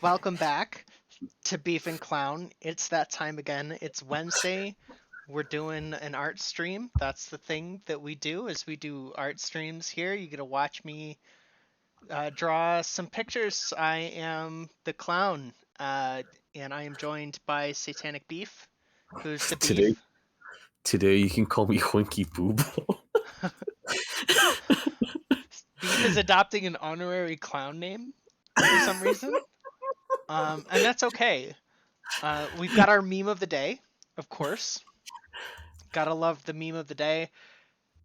Welcome back to Beef and Clown. It's that time again. It's Wednesday. We're doing an art stream. That's the thing that we do is we do art streams here. You get to watch me draw some pictures. I am the clown, and I am joined by Satanic Beef. Who's the Today, beef? today you can call me Winky Boobo. Beef is adopting an honorary clown name for some reason, and that's okay. We've got our meme of the day, of course. Gotta love the meme of the day,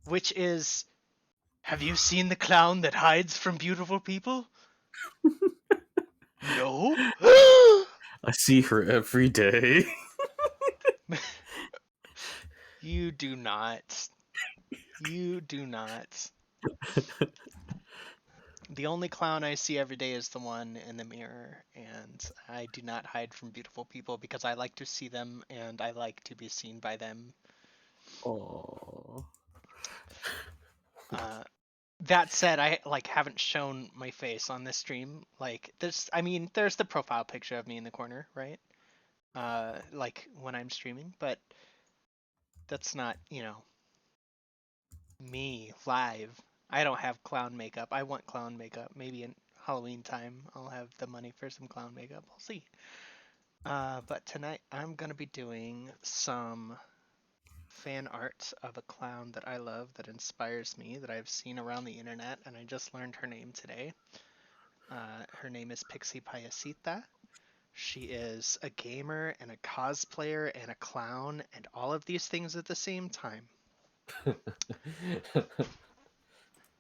which is, have you seen the clown that hides from beautiful people? No? I see her every day. You do not. You do not. The only clown I see every day is the one in the mirror, and I do not hide from beautiful people because I like to see them and I like to be seen by them. Oh, Uh, that said, I haven't shown my face on this stream. There's the profile picture of me in the corner, right? When I'm streaming, but that's not, me live. I don't have clown makeup. I want clown makeup. Maybe in Halloween time I'll have the money for some clown makeup. We'll see. But tonight I'm gonna be doing some fan art of a clown that I love that inspires me that I've seen around the internet, and I just learned her name today. Her name is Pixie Payasita. She is a gamer and a cosplayer and a clown and all of these things at the same time.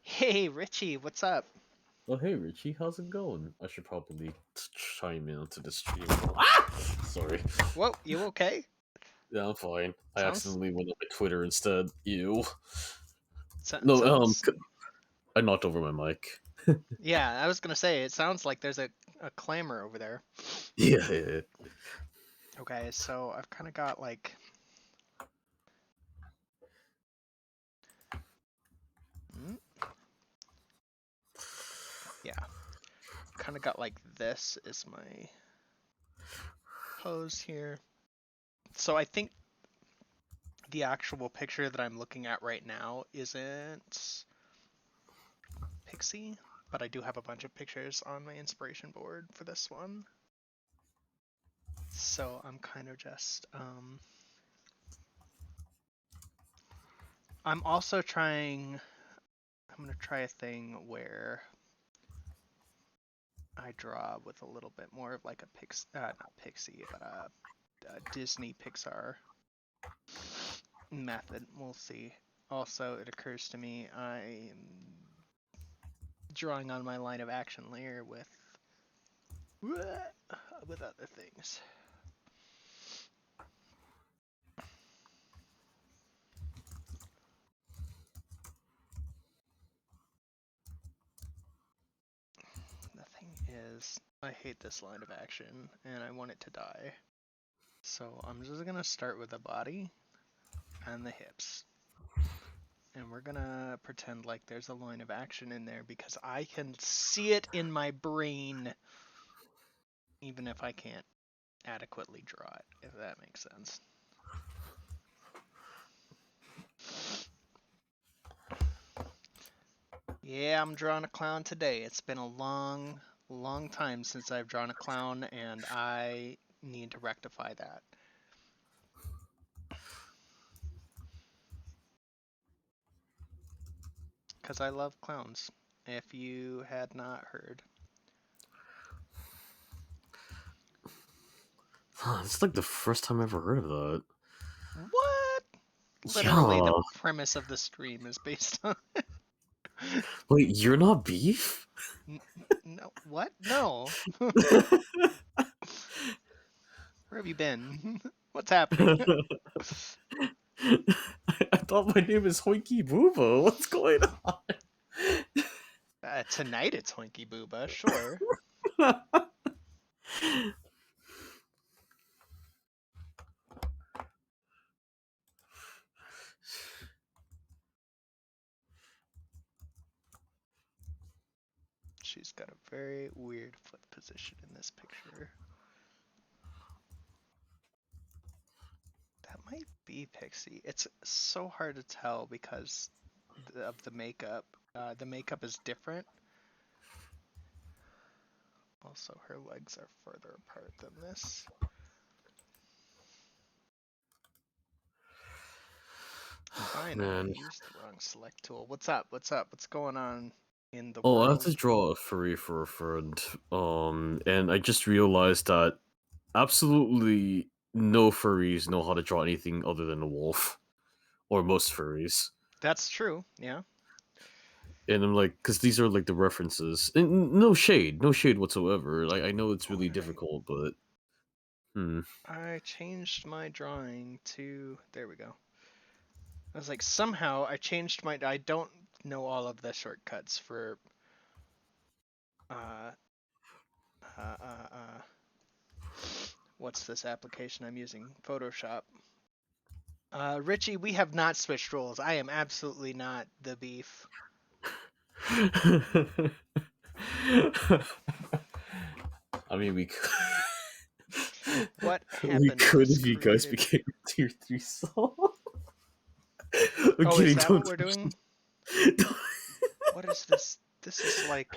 Hey, Richie, what's up? oh hey Richie, how's it going? I should probably chime in onto the stream. Sorry. Whoa, you okay? Yeah, I'm fine. I Sounds accidentally went on my Twitter instead. Ew. so, No, sounds. I knocked over my mic. Yeah, I was gonna say it sounds like there's a clamor over there. Yeah. Okay, so I've kind of got like. Hmm, yeah, kind of got like this is my pose here. So I think the actual picture that I'm looking at right now isn't Pixie, but I do have a bunch of pictures on my inspiration board for this one. So I'm kind of just I'm also trying. I'm gonna try a thing where I draw with a little bit more of like a not Pixie, but a Disney Pixar method. We'll see. Also, it occurs to me I am drawing on my line of action layer with other things. The thing is, I hate this line of action and I want it to die. So I'm just gonna start with the body and the hips. And we're gonna pretend like there's a line of action in there because I can see it in my brain, even if I can't adequately draw it, if that makes sense. Yeah, I'm drawing a clown today. It's been a long, long time since I've drawn a clown, and I need to rectify that. Because I love clowns, if you had not heard. It's like the first time I ever heard of that. What? Literally, Yeah. the premise of the stream is based on. Wait, you're not beef? No, what? No. Where have you been? What's happening? I thought my name is Hoinky Boobo. What's going Tonight it's Hoinky Booba, sure. on? She's got a very weird foot position in this picture. That might be Pixie. It's so hard to tell because of the makeup. The makeup is different. Also, her legs are further apart than this. Finally, I Man. used the wrong select tool. What's up? What's up? What's going on in the Oh, I have world? to draw a furry for a friend. And I just realized that absolutely no furries know how to draw anything other than a wolf. Or most furries. That's true, yeah. And I'm like, because these are like the references. And no shade whatsoever. Like, I know it's really Alright. difficult, but. I changed my drawing to... There we go. I was like, somehow I changed my... I don't know all of the shortcuts for... what's this application I'm using? Photoshop. Richie, we have not switched roles. I am absolutely not the beef. I mean, we could. What We happened could was if you guys created. became tier 3 song. I'm Oh, is kidding, that don't what we're doing? don't- What is this? This is like...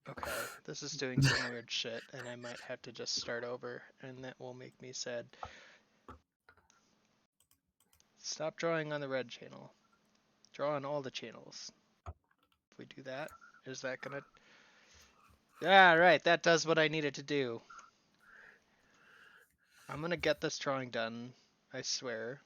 Okay, this is doing some weird shit, and I might have to just start over, and that will make me sad. Stop drawing on the red channel. Draw on all the channels. If we do that, is that gonna... Yeah, right, that does what I needed to do. I'm gonna get this drawing done, I swear.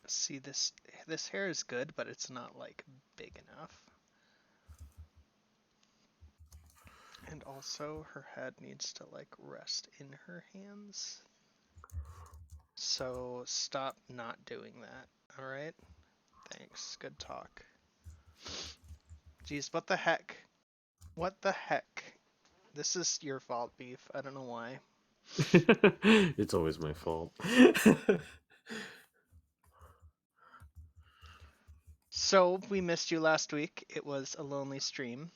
See, this hair is good, but it's not like big enough. And also her head needs to like rest in her hands. So stop not doing that, alright? Thanks, good talk. Jeez, what the heck? What the heck? This is your fault, Beef. I don't know why. It's always my fault. So, we missed you last week. It was a lonely stream.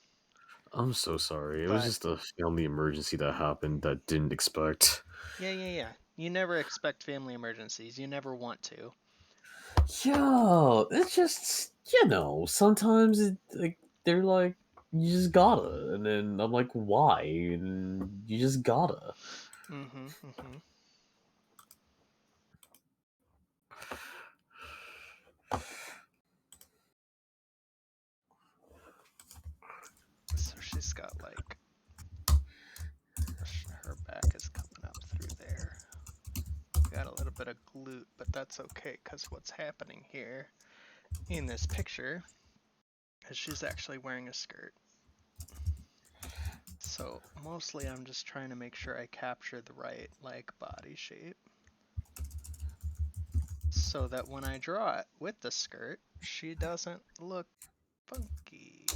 I'm so sorry. It was But just a family emergency that happened that didn't expect. yeah. You never expect family emergencies. You never want to. Yo, it's just sometimes they're like you just gotta, and then I'm like, why? And you just gotta. Mm-hmm. So she's got like her back is coming up through there. Got a little bit of glute, but that's okay because what's happening here in this picture is she's actually wearing a skirt. So mostly I'm just trying to make sure I capture the right like body shape so that when I draw it with the skirt, she doesn't look funky.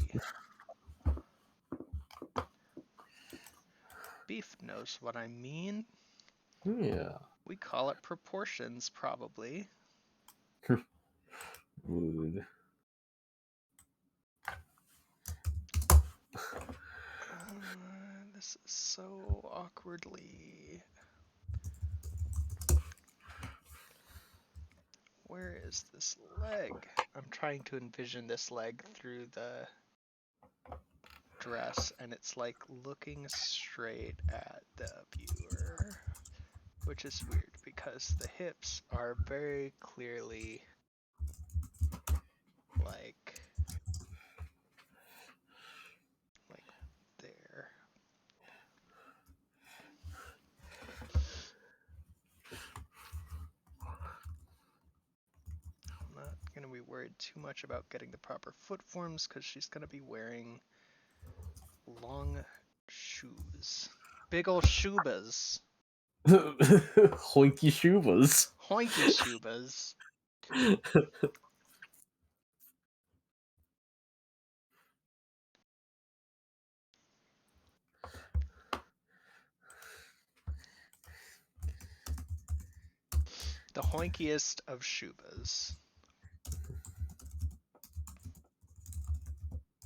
Beef knows what I mean. Yeah. We call it proportions, probably. Mood. This is so awkwardly... Where is this leg? I'm trying to envision this leg through the dress, and it's like looking straight at the viewer, which is weird because the hips are very clearly like there. I'm not going to be worried too much about getting the proper foot forms because she's going to be wearing long shoes. Big ol' shoebas. Hoinky shoebas. Hoinky shoebas. The hoinkiest of Shubas.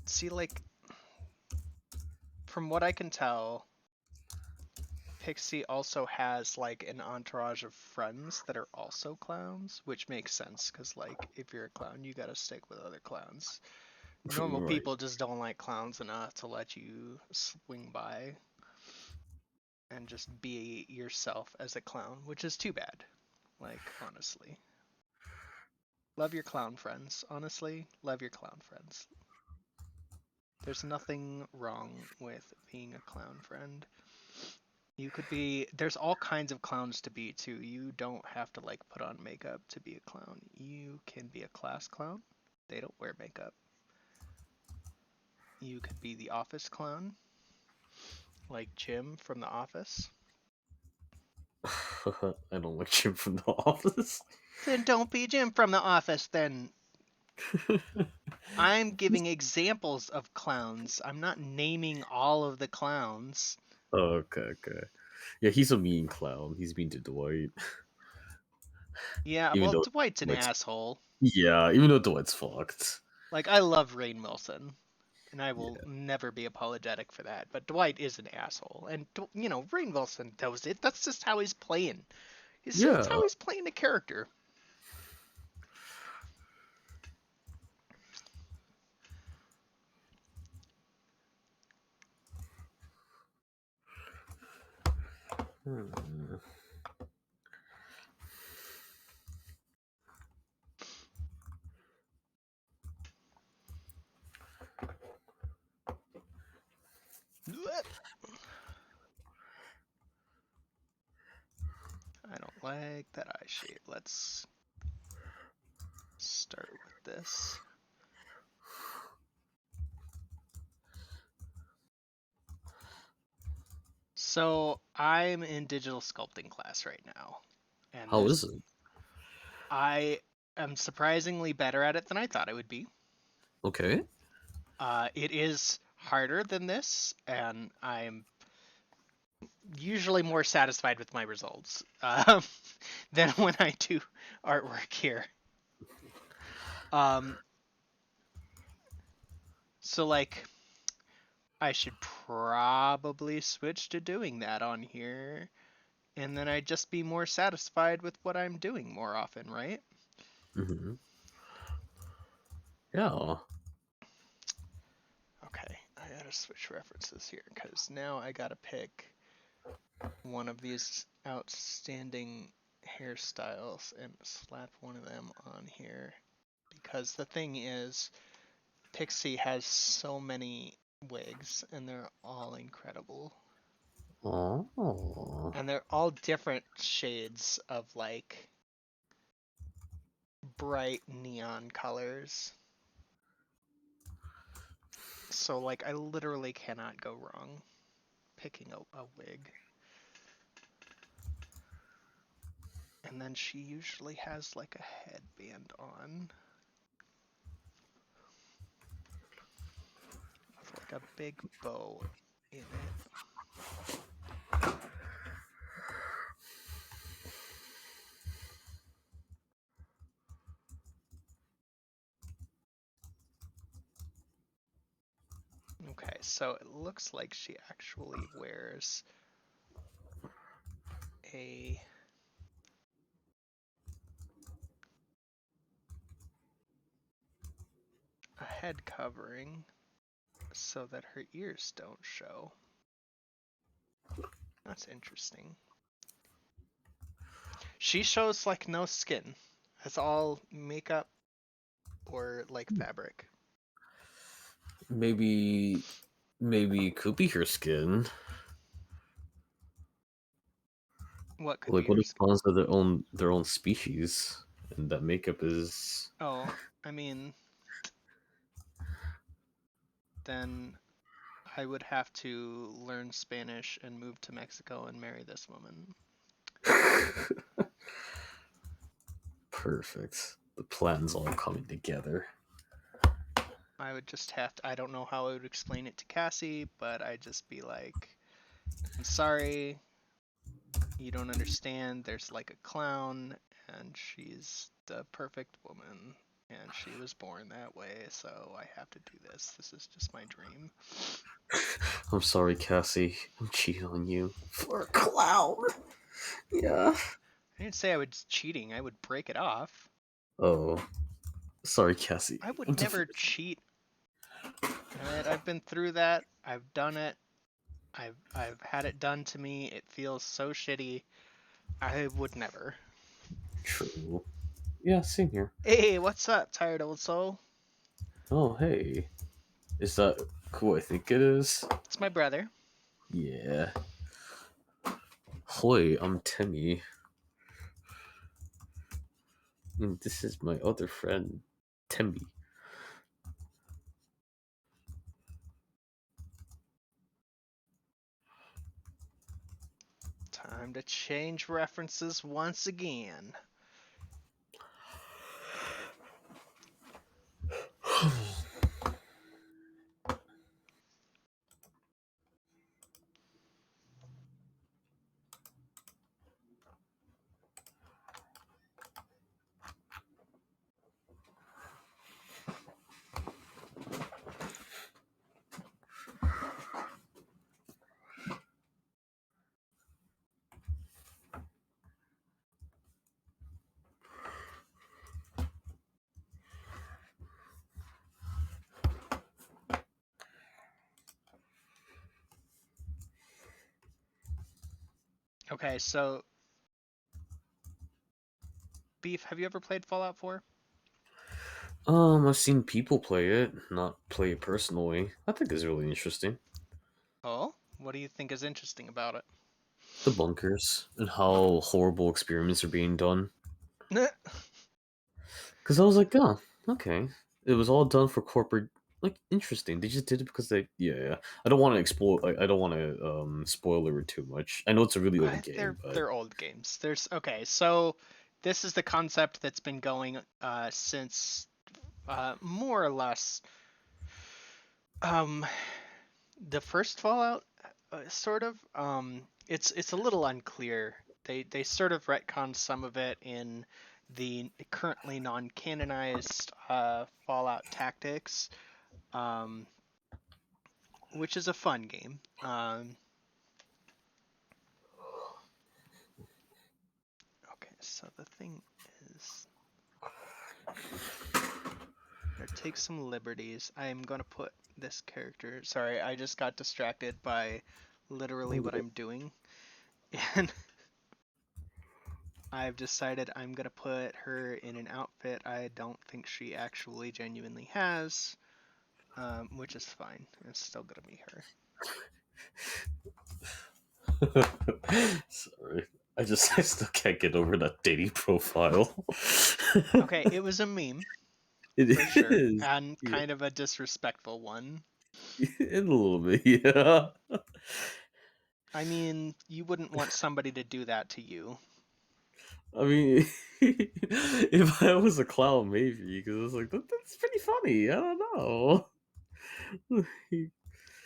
See, like, from what I can tell, Pixie also has like an entourage of friends that are also clowns, which makes sense because like if you're a clown, you gotta stick with other clowns. Normal Right. people just don't like clowns enough to let you swing by and just be yourself as a clown, which is too bad. Like, honestly. Love your clown friends. Honestly, love your clown friends. There's nothing wrong with being a clown friend. You could be, there's all kinds of clowns to be too. You don't have to like put on makeup to be a clown. You can be a class clown. They don't wear makeup. You could be the office clown, like Jim from The Office. I don't like Jim from The Office. Then don't be Jim from The Office then. I'm giving examples of clowns. I'm not naming all of the clowns. Oh, okay. Yeah, he's a mean clown. He's mean to Dwight. Yeah, Even well, though Dwight's an Dwight's asshole. yeah, even though Dwight's fucked. Like, I love Rainn Wilson, and I will Yeah. never be apologetic for that. But Dwight is an asshole, and you know Rainn Wilson knows it. That's just how he's playing. It's Yeah. how he's playing the character. Hmm. I don't like that eye shape. Let's start with this. So I'm in digital sculpting class right now, and How is it? I am surprisingly better at it than I thought I would be. Okay. It is harder than this, and I'm usually more satisfied with my results than when I do artwork here. Um, so like I should probably switch to doing that on here, and then I'd just be more satisfied with what I'm doing more often, right? Mm-hmm. Yeah. Okay, I gotta switch references here because now I gotta pick one of these outstanding hairstyles and slap one of them on here. Because the thing is, Pixie has so many wigs and they're all incredible. Oh. And they're all different shades of like bright neon colors. So like I literally cannot go wrong picking a wig. And then she usually has like a headband on. With like a big bow in it. Okay, so it looks like she actually wears a head covering so that her ears don't show. That's interesting. She shows like no skin. It's all makeup or like fabric. Maybe it could be her skin. What could be Like what her if skin? clowns are their own species and that makeup is Oh, I mean, then I would have to learn Spanish and move to Mexico and marry this woman. perfect. The plan's all coming together. I would just have to, I don't know how I would explain it to Cassie, but I'd just be like, I'm sorry, you don't understand. There's like a clown, and she's the perfect woman, and she was born that way, so I have to do this. This is just my dream. I'm sorry, Cassie. I'm cheating on you for a clown. Yeah. I didn't say I was cheating. I would break it off. Oh, sorry, Cassie. I would I'm never cheat. Alright, I've been through that. I've done it. I've had it done to me. It feels so shitty. I would never. True. Yeah, same here. Hey, what's up, tired old soul? Oh, hey. Is that who I think it is? It's my brother. Yeah. Hoi, I'm Timmy. And this is my other friend, Timmy. Time to change references once again. Okay, so Beef, have you ever played Fallout 4? I've seen people play it, not play it personally. I think it's really interesting. Oh, what do you think is interesting about it? The bunkers and how horrible experiments are being done. Because I was like, oh, okay. It was all done for corporate. Like, interesting. They just did it because they. Yeah. I don't want to explore. Like, I don't want to spoiler it too much. I know it's a really old game, but They're old games. There's okay, so this is the concept that's been going since more or less um the first Fallout, sort of. It's a little unclear. They sort of retcon some of it in the currently non-canonized Fallout Tactics, um, which is a fun game. Okay, so the thing is, I'm gonna take some liberties. I am gonna put this character. Sorry, I just got distracted by literally what I'm doing, and I've decided I'm gonna put her in an outfit I don't think she actually genuinely has, which is fine. It's still gonna be her. sorry. I still can't get over that dating profile. Okay, it was a meme It for sure, is. and Yeah. kind of a disrespectful one. In a little bit, yeah. I mean, you wouldn't want somebody to do that to you. I mean, if I was a clown, maybe, because it's like, that's pretty funny. I don't know.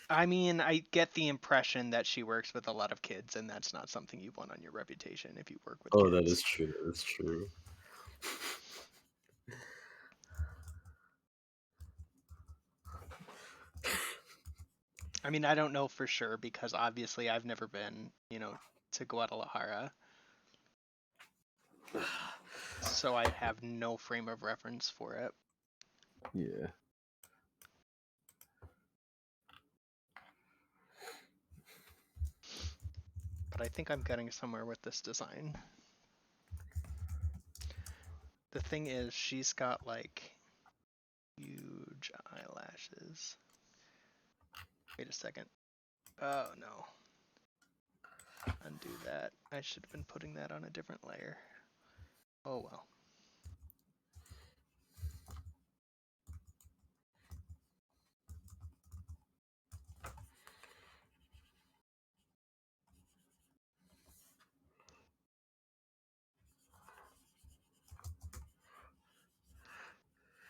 I mean, I get the impression that she works with a lot of kids, and that's not something you want on your reputation if you work with Oh, that kids. is true. That is true. I mean, I don't know for sure because obviously I've never been, to Guadalajara, so I have no frame of reference for it. Yeah. But I think I'm getting somewhere with this design. The thing is, she's got like huge eyelashes. Wait a second. Oh no. Undo that. I should have been putting that on a different layer. Oh well.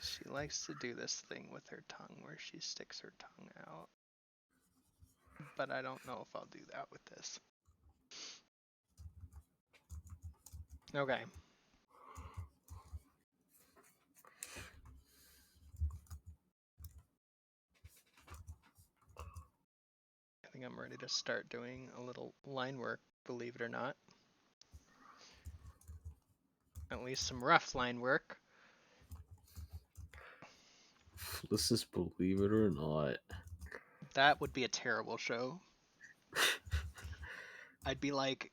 She likes to do this thing with her tongue where she sticks her tongue out. But I don't know if I'll do that with this. Okay. think I'm ready to start doing a little line work, believe it or not. At least some rough line work. Let's just believe it or not. That would be a terrible show. I'd be like,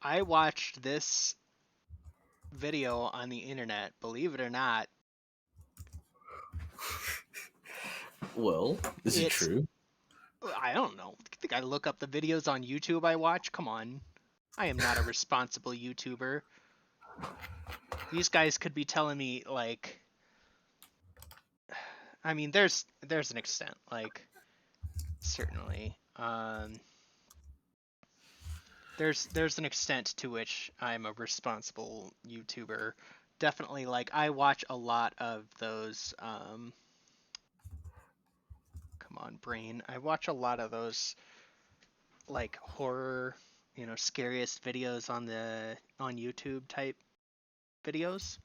I watched this video on the internet, believe it or not. Well, is it It's, true? I don't know. Think I look up the videos on YouTube I watch? Come on. I am not a responsible YouTuber. These guys could be telling me, like, I mean, there's an extent, like, certainly. There's an extent to which I'm a responsible YouTuber. Definitely, like, I watch a lot of those. Come on, brain. I watch a lot of those, like, horror, scariest videos on YouTube type videos.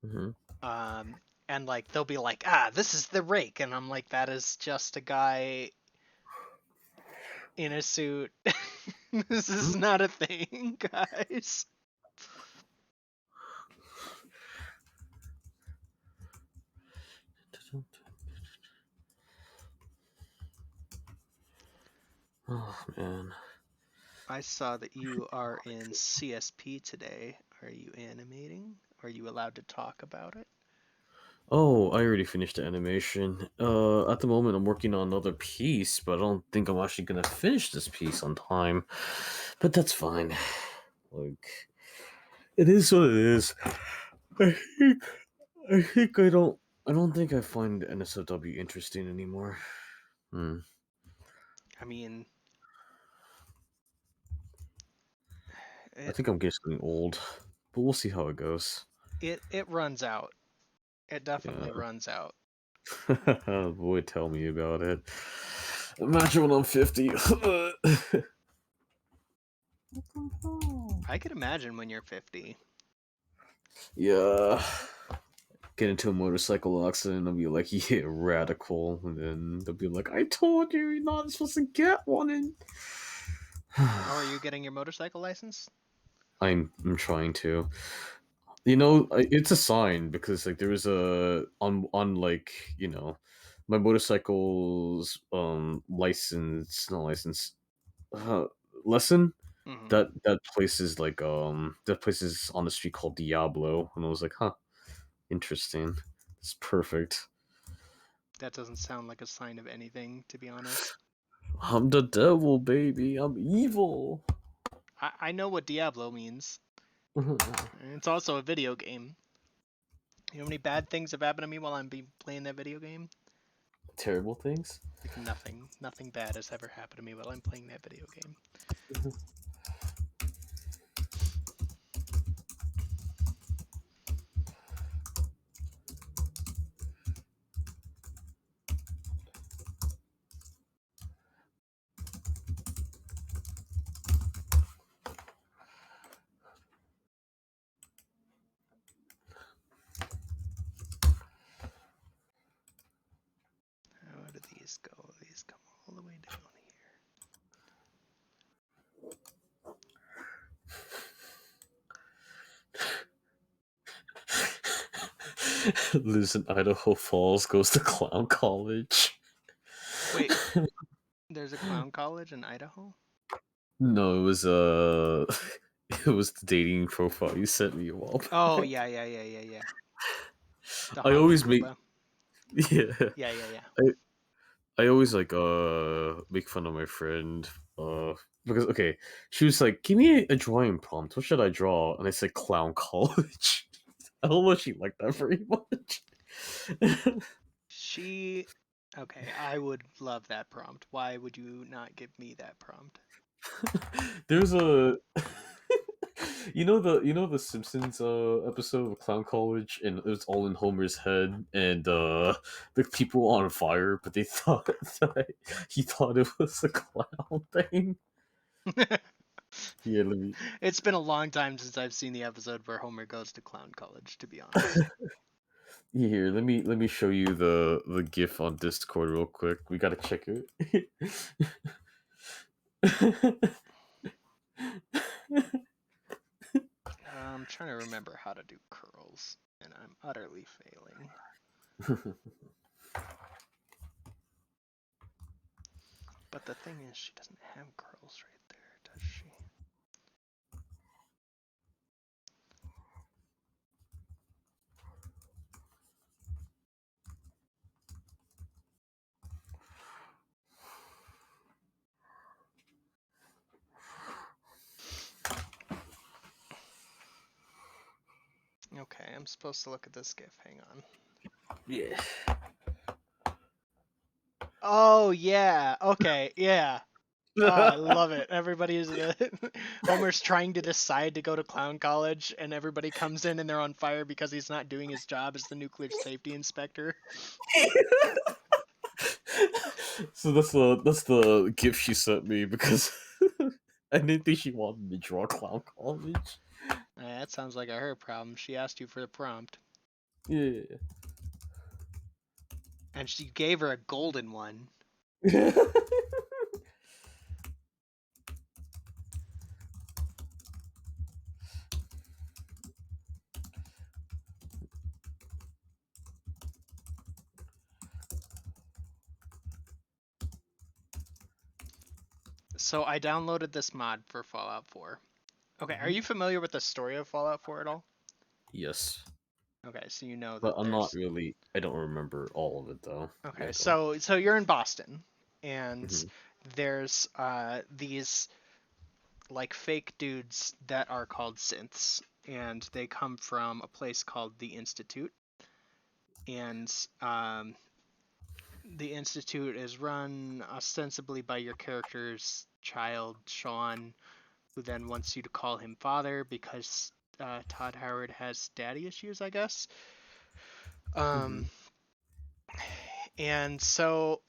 Mm-hmm. And like they'll be like, this is the rake, and I'm like, that is just a guy in a suit. This is not a thing, guys. Oh man. I saw that you are in CSP today. Are you animating? Are you allowed to talk about it? Oh, I already finished the animation. At the moment I'm working on another piece, but I don't think I'm actually gonna finish this piece on time. But that's fine. Like, it is what it is. I think, I don't think I find NSFW interesting anymore. I mean, I it think I'm getting old, but we'll see how it goes. it runs out. It Yeah. definitely runs out. Boy, tell me about it. Imagine when I'm 50. I could imagine when you're 50. Yeah. Get into a motorcycle accident and be like, yeah, radical. And then they'll be like, I told you you're not supposed to get one. And How are you getting your motorcycle license? I'm trying to. It's a sign because like there is a on like my motorcycle's license not license uh, lesson Mm-hmm. that place is like that place is on the street called Diablo, and I was like, huh, interesting. It's perfect. That doesn't sound like a sign of anything, to be honest. I'm the devil, baby. I'm evil. I know what Diablo means. And it's also a video game. You know how many bad things have happened to me while I'm playing that video game? Terrible things. Like nothing. Nothing bad has ever happened to me while I'm playing that video game. How do these go? These come all the way down Lives in Idaho Falls, goes to clown college. here. Wait, there's a clown college in Idaho? No, it was it was the dating profile you sent me a while back. Oh, yeah. The I always make Hanafuba. yeah. Yeah. I always like make fun of my friend because okay, she was like, "Give me a drawing prompt. What should I draw?" And I said, "Clown college." I don't know if she liked that very much. She. Okay, I would love that prompt. Why would you not give me that prompt? There's a the Simpsons episode of Clown College, and it was all in Homer's head, and the people were on fire, but they thought that he thought it was a clown thing. Yeah, let me. It's been a long time since I've seen the episode where Homer goes to clown college, to be honest. Here, let me show you the GIF on Discord real quick. We gotta check it. I'm trying to remember how to do curls, and I'm utterly failing. But the thing is, she doesn't have curls right there, does she? Okay, I'm supposed to look at this GIF. Hang on. Yeah. Oh, yeah. Okay, yeah. Oh, I love it. Everybody's Homer's trying to decide to go to clown college, and everybody comes in and they're on fire because he's not doing his job as the nuclear safety inspector. So that's the gift she sent me because I didn't think she wanted me to draw clown college. That sounds like a her problem. She asked you for the prompt, Yeah. and she gave her a golden one. So I downloaded this mod for Fallout 4. Okay, are you familiar with the story of Fallout 4 at all? Yes, Okay, so you know but that I'm not there's. really. I don't remember all of it though. Okay, Yeah, so you're in Boston, and Mhm. there's these like fake dudes that are called synths, and they come from a place called the Institute, and the Institute is run ostensibly by your character's child, Sean, who then wants you to call him father because Todd Howard has daddy issues, I guess. Um, and so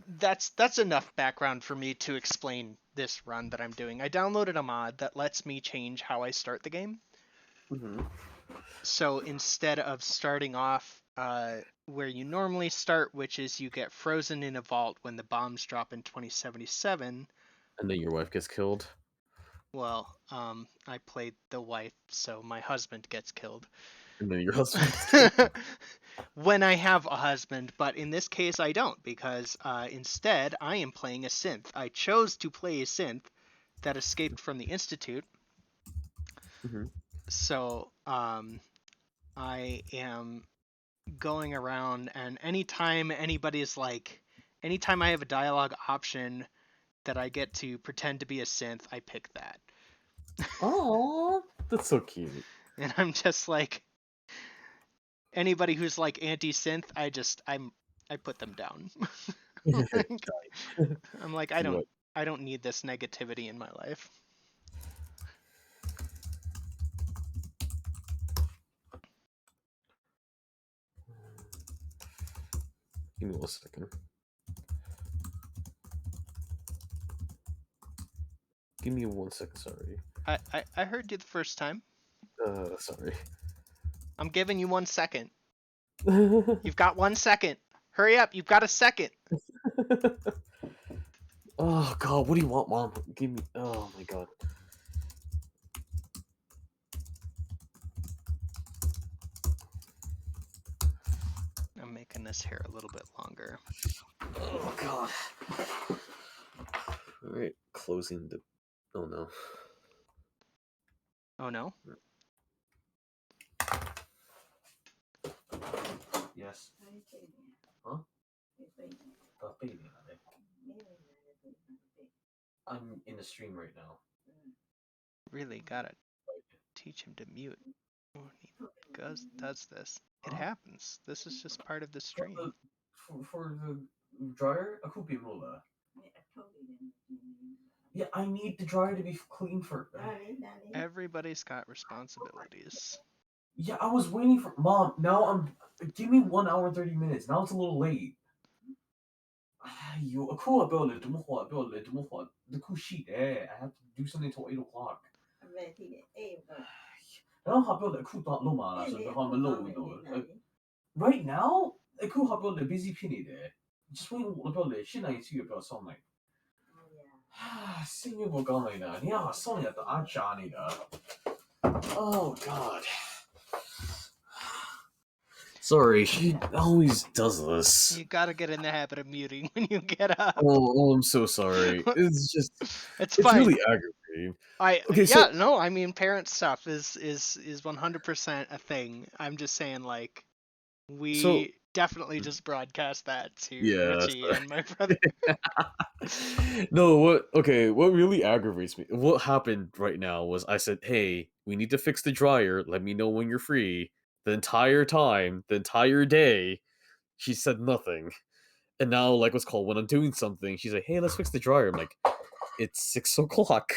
that's enough background for me to explain this run that I'm doing. I downloaded a mod that lets me change how I start the game. So instead of starting off where you normally start, which is you get frozen in a vault when the bombs drop in 2077. And then your wife gets killed. Well, I played the wife, so my husband gets killed. And then your husband gets killed. When I have a husband, but in this case I don't, because instead I am playing a synth. I chose to play a synth that escaped from the Institute. So I am going around, and anytime I have a dialogue option that I get to pretend to be a synth, I pick that. Oh, that's so cute. And I'm just like, anybody who's like anti-synth, I put them down. Like, I'm like, Do what? I don't need this negativity in my life. Give me 1 second. Give me 1 second. Sorry. I heard you the first time. Sorry. I'm giving you 1 second. You've got 1 second. Hurry up, you've got a second. Oh God, what do you want, Mom? Give me. Oh my God. I'm making this hair a little bit longer. Oh God. All right, closing the. Oh no. Oh no? Yes. Huh? I'm in the stream right now. Really gotta teach him to mute when he does this. It happens. This is just part of the stream. For the dryer, I could be roller. Yeah, I need the dryer to be clean for. Everybody's got responsibilities. Yeah, I was waiting for Mom. Now I'm. Give me 1 hour and 30 minutes. Now it's a little late. 哎呦，酷啊！不要嚟，做乜學啊？不要嚟，做乜學？The cool shit, eh? I have to do something till 8 o'clock. 然後下邊我哋酷到撈埋啦，上邊可能撈到。right now,佢合個busy 偏嚟嘅，just wait 我個嚟，先係知個心嚟。先要冇講嚟啦，你啊，送日打仗嚟啦。Oh God. Sorry, she always does this. You gotta get in the habit of muting when you get up. Oh, I'm so sorry. It's just, It's it's fine. really aggravating. Okay, so no, I mean parent stuff is 100% a thing. I'm just saying like we definitely just broadcast that to yeah. Richie and my brother. No, what really aggravates me, what happened right now was I said, hey, we need to fix the dryer. Let me know when you're free. The entire time, the entire day, she said nothing. And now, like, what's called when I'm doing something, she's like, hey, let's fix the dryer. I'm like, it's 6 o'clock.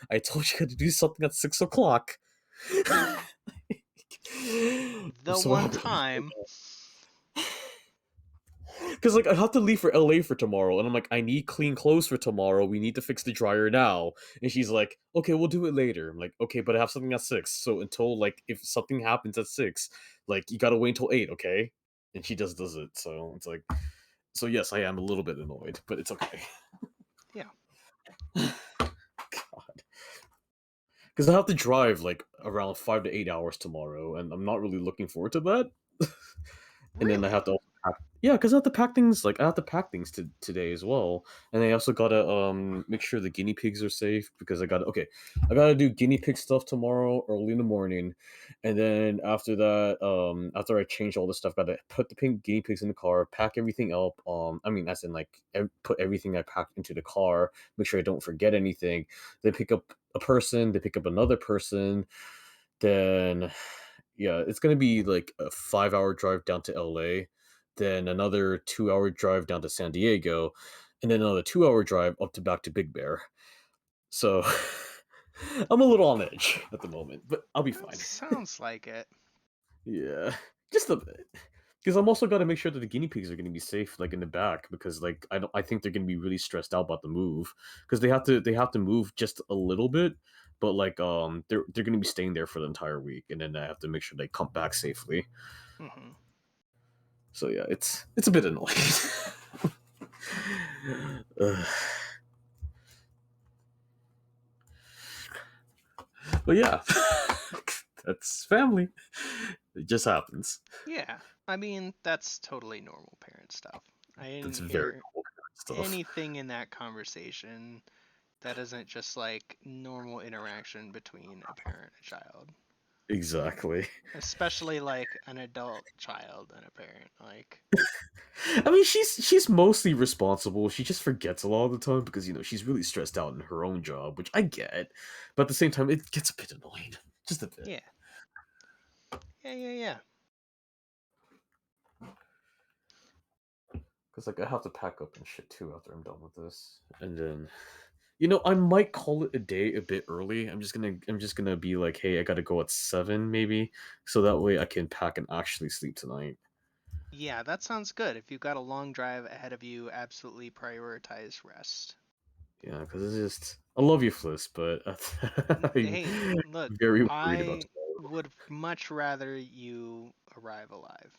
I told you to do something at 6 o'clock. The one time. Because like I have to leave for LA for tomorrow, and I'm like, I need clean clothes for tomorrow. We need to fix the dryer now. And she's like, okay, we'll do it later. I'm like, okay, but I have something at 6. So until like if something happens at 6, like you gotta wait until 8, okay? And she just does it. So it's like, so yes, I am a little bit annoyed, but it's okay. Yeah. God. Because I have to drive like around 5 to 8 hours tomorrow, and I'm not really looking forward to that. And then I have to also pack. Yeah, because I have to pack things. Like I have to pack things today as well, and I also gotta make sure the guinea pigs are safe because I gotta do guinea pig stuff tomorrow early in the morning, and then after that, after I change all the stuff, gotta put the pink guinea pigs in the car, pack everything up. I mean, as in like put everything I packed into the car, make sure I don't forget anything. They pick up a person, they pick up another person, then yeah, it's gonna be like a 5 hour drive down to LA, then another 2 hour drive down to San Diego, and then another 2 hour drive up to back to Big Bear. So I'm a little on edge at the moment, but I'll be fine. Sounds like it. Yeah, just a bit. Because I'm also got to make sure that the guinea pigs are going to be safe, like in the back, because like I think they're going to be really stressed out about the move, because they have to move just a little bit, but like they're going to be staying there for the entire week, and then I have to make sure they come back safely. Mm-hmm. So yeah, it's a bit annoying. But yeah, that's family. It just happens. Yeah, I mean that's totally normal parent stuff. I It's didn't very hear cool stuff. anything in that conversation that isn't just like normal interaction between a parent and a child. Exactly. Especially like an adult child and a parent. Like, I mean, she's mostly responsible. She just forgets a lot of the time because she's really stressed out in her own job, which I get. But at the same time, it gets a bit annoying, just a bit. yeah. Yeah. Because like I have to pack up and shit too after I'm done with this, and then I might call it a day a bit early. I'm just gonna be like, hey, I gotta go at 7 maybe, so that way I can pack and actually sleep tonight. Yeah, that sounds good. If you've got a long drive ahead of you, absolutely prioritize rest. Yeah, because it's just I love you, Fliss, but I'm Hey, look, very worried about I tomorrow. would much rather you arrive alive.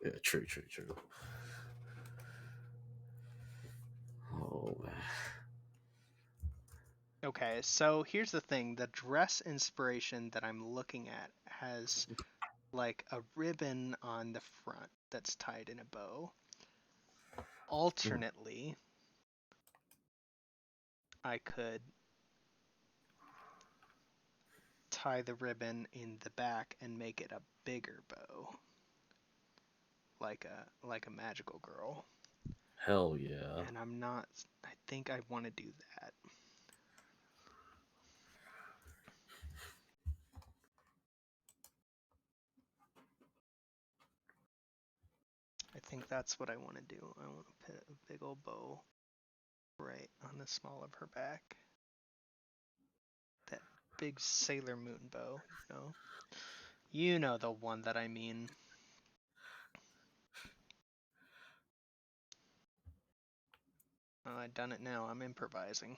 Yeah, true, true, true. Oh man. Okay, so here's the thing. The dress inspiration that I'm looking at has like a ribbon on the front that's tied in a bow. Alternately, I could tie the ribbon in the back and make it a bigger bow, like a magical girl. Hell yeah. And I'm not. I think I want to do that. I think that's what I want to do. I want to put a big old bow right on the small of her back. That big Sailor Moon bow, you know. You know the one that I mean. Oh, I've done it now. I'm improvising.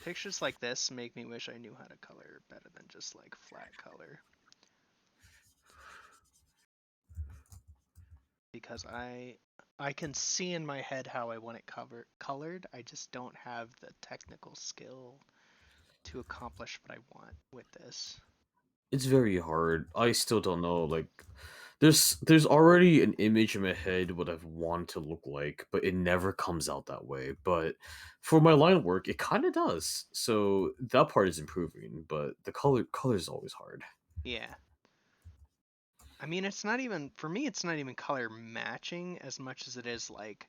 Pictures like this make me wish I knew how to color better than just like flat color. Because I can see in my head how I want it colored. I just don't have the technical skill to accomplish what I want with this. It's very hard. I still don't know. Like, there's already an image in my head what I want to look like, but it never comes out that way. But for my line work, it kind of does. So that part is improving. But the color is always hard. Yeah. I mean, it's not even for me. It's not even color matching as much as it is like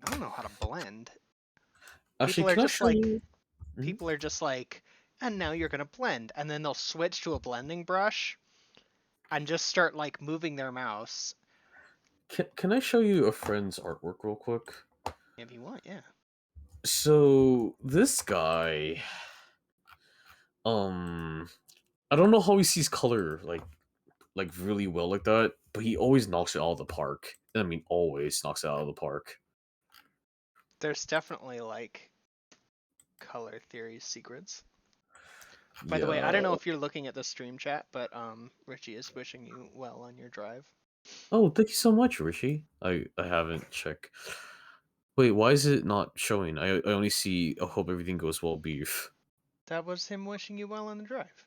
I don't know how to blend. Actually, People are can I just show like you? Mhm. people are just like, and now you're gonna blend, and then they'll switch to a blending brush and just start like moving their mouse. Can I show you a friend's artwork real quick? If you want, yeah. So this guy, um, I don't know how he sees color like really well like that, but he always knocks it out of the park. I mean, always knocks it out of the park. There's definitely like color theory secrets. By the way, I Yeah. don't know if you're looking at the stream chat, but Richie is wishing you well on your drive. Oh, thank you so much, Rishi. I haven't checked. Wait, why is it not showing? I only see. I hope everything goes well. Beef. That was him wishing you well on the drive.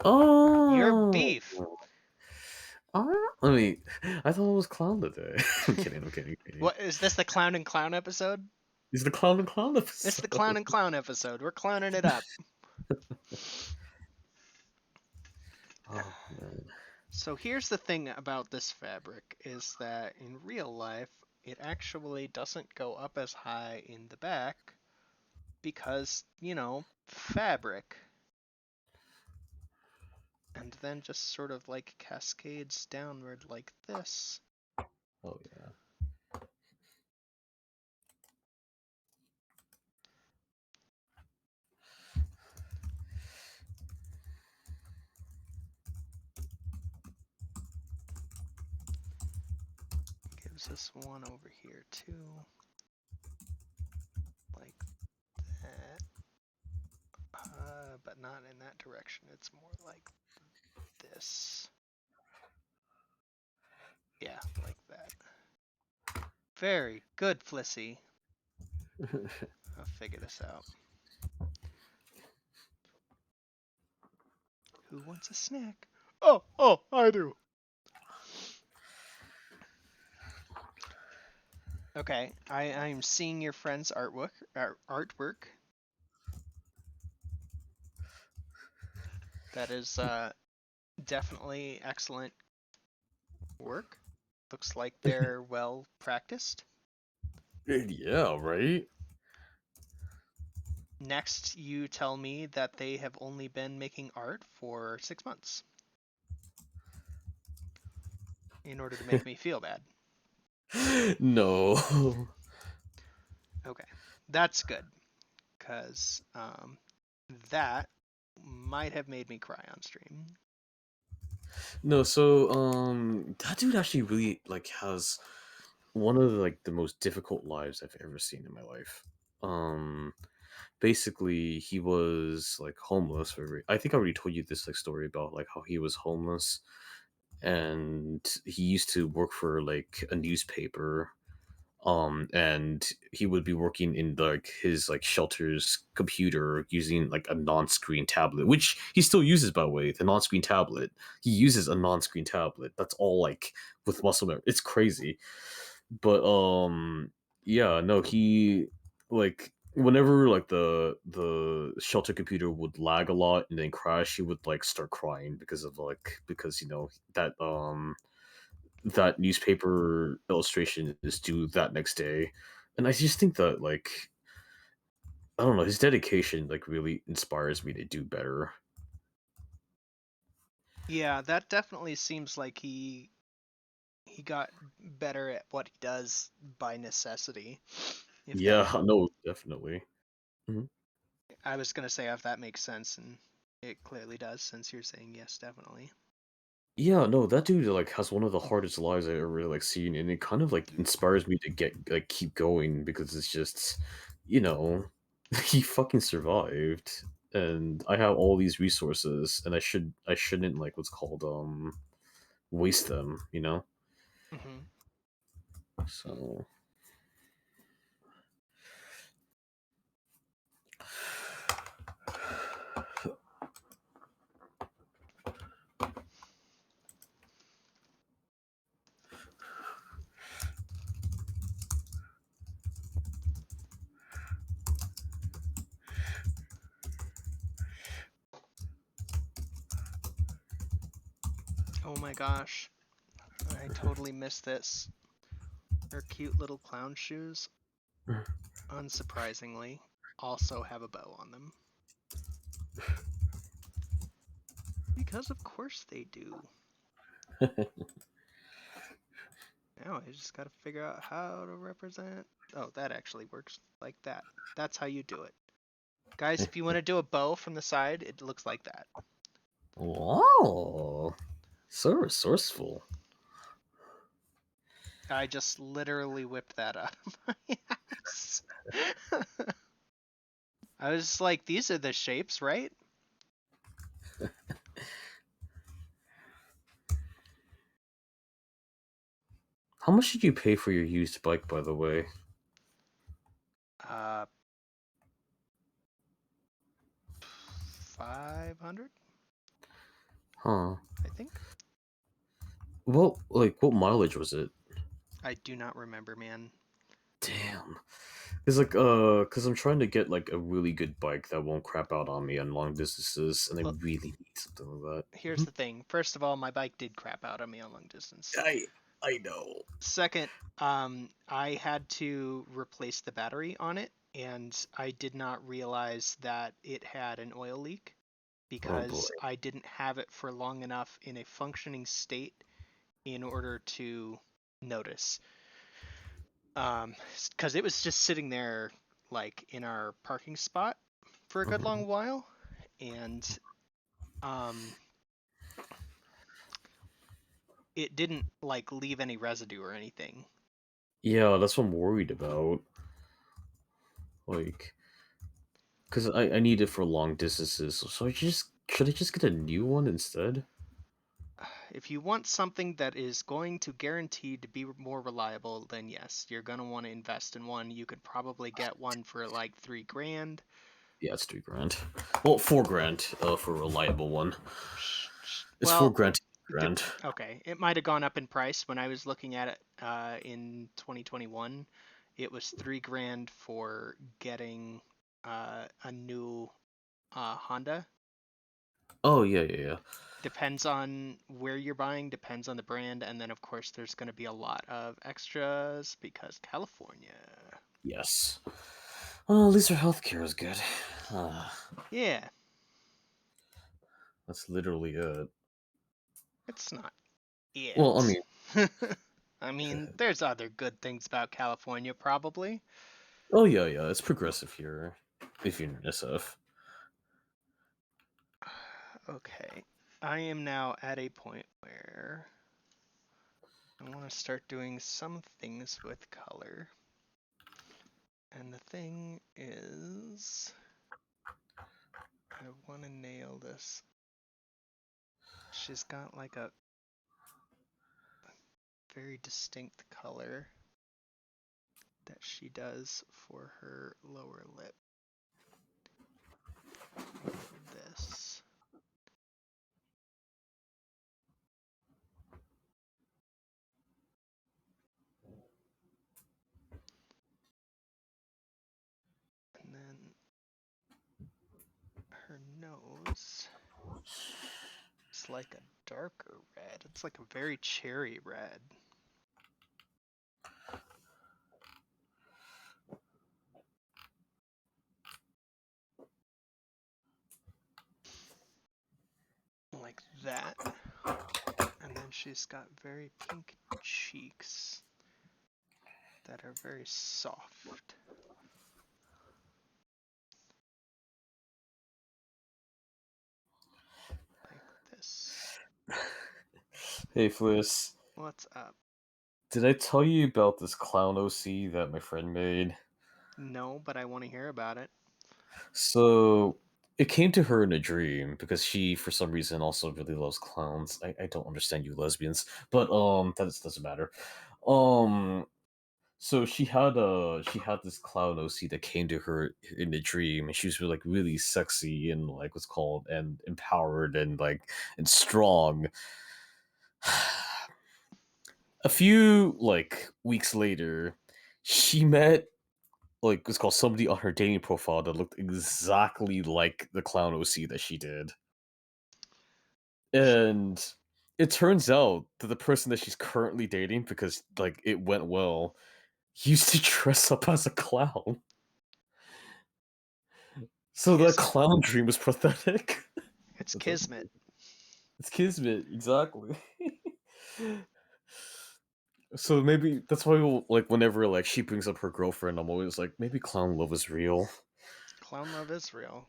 You're Oh. beef. I mean, I thought it was clown today. I'm kidding. I'm kidding. I'm kidding. What is this the clown and clown episode? It's the clown and clown It's the episode. clown and clown episode. We're clowning it up. Oh man. So here's the thing about this fabric is that in real life it actually doesn't go up as high in the back because, fabric. And then just sort of like cascades downward like this. Oh yeah. Gives us one over here too. Like that. But not in that direction. It's more like this. Yeah, like that. Very good, Flissy. I'll figure this out. Who wants a snack? Oh, I do. Okay, I'm seeing your friend's artwork. That is definitely excellent work. Looks like they're well practiced. Yeah, right? Next, you tell me that they have only been making art for 6 months in order to make me feel bad. No. Okay, that's good, because that might have made me cry on stream. No, so that dude actually really like has one of the most difficult lives I've ever seen in my life. Um Basically he was like homeless for I think I already told you this like story about like how he was homeless and he used to work for like a newspaper, and he would be working in like his like shelter's computer using like a non-screen tablet, which he still uses, by the way. The non-screen tablet, he uses a non-screen tablet. That's all, like, with muscle memory. It's crazy. But yeah, no, he, like, whenever like the shelter computer would lag a lot and then crash, he would like start crying because of like, because that newspaper illustration is due that next day. And I just think that, like, I don't know, his dedication like really inspires me to do better. Yeah, that definitely seems like he got better at what he does by necessity. If that, Yeah, no, definitely. Mhm. I was gonna say if that makes sense, and it clearly does since you're saying yes, definitely. Yeah, no, that dude like has one of the hardest lives I ever really like seen, and it kind of like inspires me to get like keep going because it's just, you know, He fucking survived, and I have all these resources, and I shouldn't like what's called waste them, you know. Hmm. So Oh my gosh, I totally missed this. Her cute little clown shoes, unsurprisingly, also have a bow on them. Because of course they do. Now I just gotta figure out how to represent. Oh, that actually works like that. That's how you do it. Guys, if you want to do a bow from the side, it looks like that. wow, so resourceful. I just literally whipped that out of my ass. I was just like, these are the shapes, right? How much did you pay for your used bike, by the way? Uh, 500, Huh. I think. Well, like, what mileage was it? I do not remember, man. Damn. It's like, cause I'm trying to get like a really good bike that won't crap out on me on long distances, and I Well, really need something like that. here's the thing. First of all, my bike did crap out on me on long distance. I know. Second, I had to replace the battery on it, and I did not realize that it had an oil leak Oh boy. because I didn't have it for long enough in a functioning state in order to notice. Because it was just sitting there, like in our parking spot for a good Mhm. long while, and um, it didn't like leave any residue or anything. Yeah, that's what I'm worried about. Like, cause I need it for long distances, so I just should I just get a new one instead? If you want something that is going to guarantee to be more reliable, then yes, you're going to want to invest in one. You could probably get one for like 3 grand. Yeah, it's 3 grand. Well, 4 grand. For a reliable one. It's four Well, grand. 3 grand. okay, it might have gone up in price when I was looking at it in 2021. It was 3 grand for getting a new Honda. Oh yeah, yeah, yeah. Depends on where you're buying, depends on the brand, and then of course there's going to be a lot of extras because California. Yes. Well, at least our healthcare is good. Yeah, That's literally it. it's not Well, I it. mean, I mean, there's other good things about California, probably. oh yeah, yeah, it's progressive here. If you're in SF. Okay, I am now at a point where I want to start doing some things with color. And the thing is, I want to nail this. She's got like a very distinct color that she does for her lower lip. This. And then her nose is like a darker red. It's like a very cherry red. Like that. And then she's got very pink cheeks that are very soft. Like this. Hey, Fliss. What's up? Did I tell you about this clown OC that my friend made? No, but I want to hear about it. So it came to her in a dream because she, for some reason, also really loves clowns. I don't understand you lesbians, but that doesn't matter. Um, so she had this clown OC that came to her in a dream, and she was like really sexy and like what's called and empowered and like and strong. A few like weeks later, she met like what's called somebody on her dating profile that looked exactly like the clown OC that she did. And it turns out that the person that she's currently dating, because like it went well, used to dress up as a clown. So the Kismet. clown dream was pathetic. It's What's up? kismet. It's kismet, exactly. So maybe that's why like whenever like she brings up her girlfriend, I'm always like, maybe clown love is real. Clown love is real.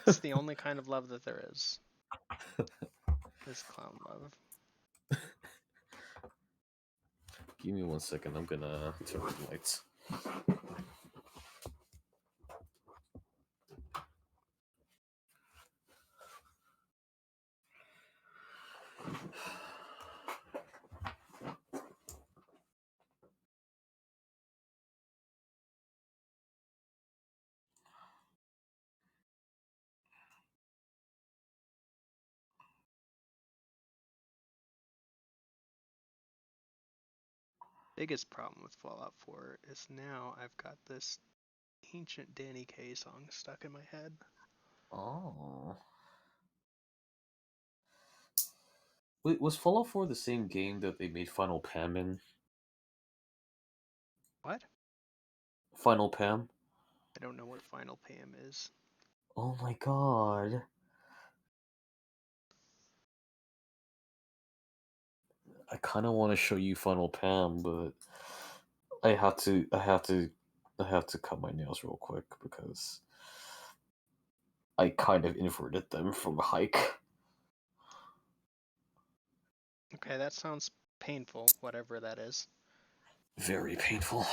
It's the only kind of love that there is clown love. Give me 1 second. I'm gonna turn on the lights. Biggest problem with Fallout 4 is now I've got this ancient Danny Kaye song stuck in my head. Oh. Wait, was Fallout 4 the same game that they made Final Pam in? What? Final Pam? I don't know what Final Pam is. Oh my god. I kind of want to show you Final Pam, but I have to cut my nails real quick because I kind of inverted them from a hike. Okay, that sounds painful, whatever that is. Very painful.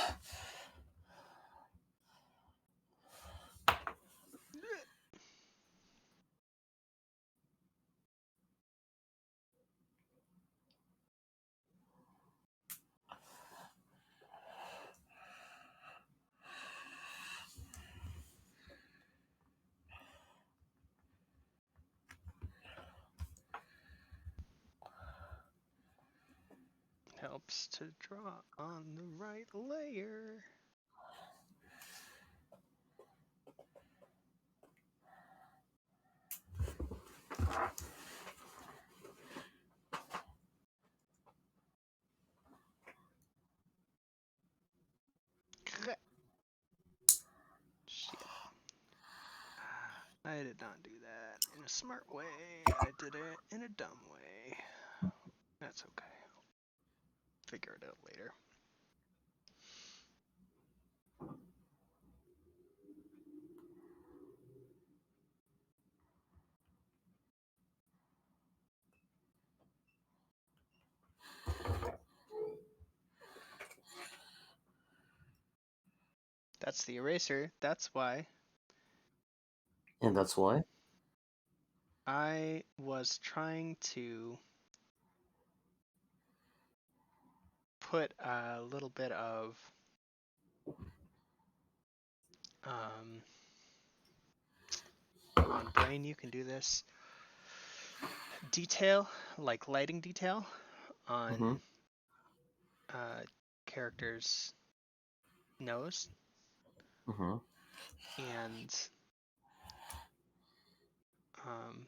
Helps to draw on the right layer. Shit. I did not do that in a smart way. I did it in a dumb way. That's okay. I'll figure it out later. That's the eraser. That's why And that's why? I was trying to put a little bit of um, come on, brain, you can do this. Detail, like lighting detail, Mm-hmm. on characters' nose, Mm-hmm. and um,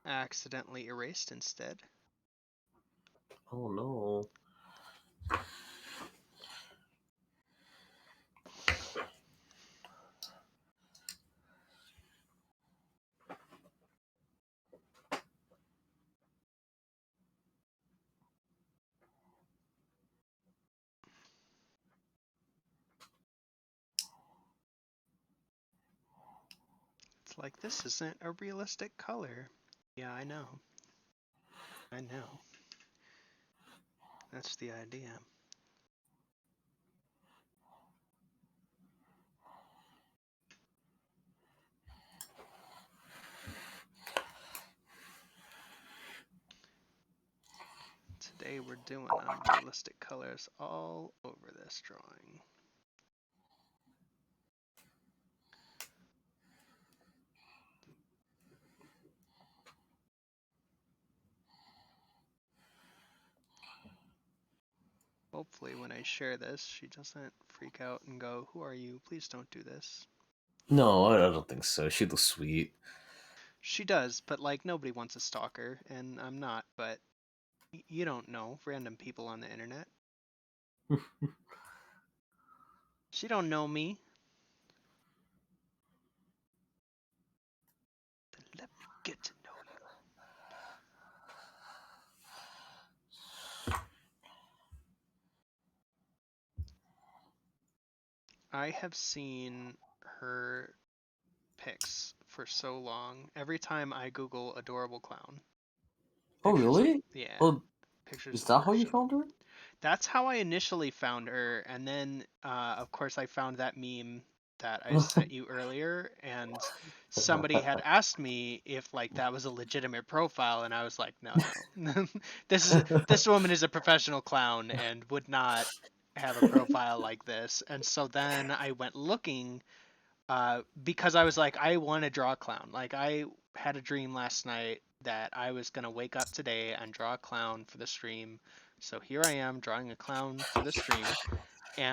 accidentally erased instead. Oh no. It's like, this isn't a realistic color. Yeah, I know. I know. That's the idea. Today we're doing unrealistic colors all over this drawing. Hopefully when I share this, she doesn't freak out and go, "Who are you? Please don't do this." No, I don't think so. She looks sweet. She does, but like nobody wants a stalker, and I'm not, but you don't know random people on the internet. She don't know me. Then let me get to know you. I have seen her pics for so long. Every time I Google adorable clown, Oh, pictures of, really? yeah, Oh, pictures is of that her how you show up. found her? That's how I initially found her, and then of course I found that meme that I sent you earlier, and somebody had asked me if like that was a legitimate profile, and I was like, no, no, this woman is a professional clown and would not have a profile like this. And so then I went looking because I was like, I want to draw a clown. Like I had a dream last night that I was gonna wake up today and draw a clown for the stream. So here I am drawing a clown for the stream,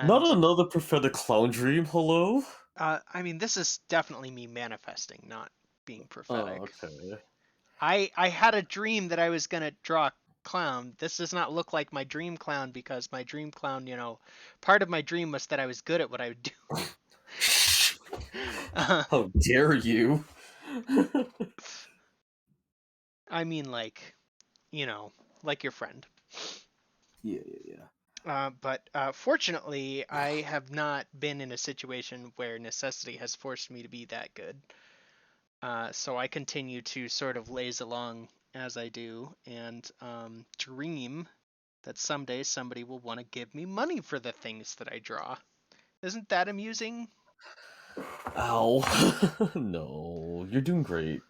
Not and another prophetic clown dream. Hello. I mean, this is definitely me manifesting, not being Oh, prophetic. okay. I had a dream that I was gonna draw a clown. This does not look like my dream clown because my dream clown, part of my dream was that I was good at what I would do. How dare you? I mean, like, you know, like your friend. Yeah, yeah, yeah. But fortunately, I have not been in a situation where necessity has forced me to be that good. So I continue to sort of laze along as I do and dream that someday somebody will want to give me money for the things that I draw. Isn't that amusing? Ow. No, you're doing great.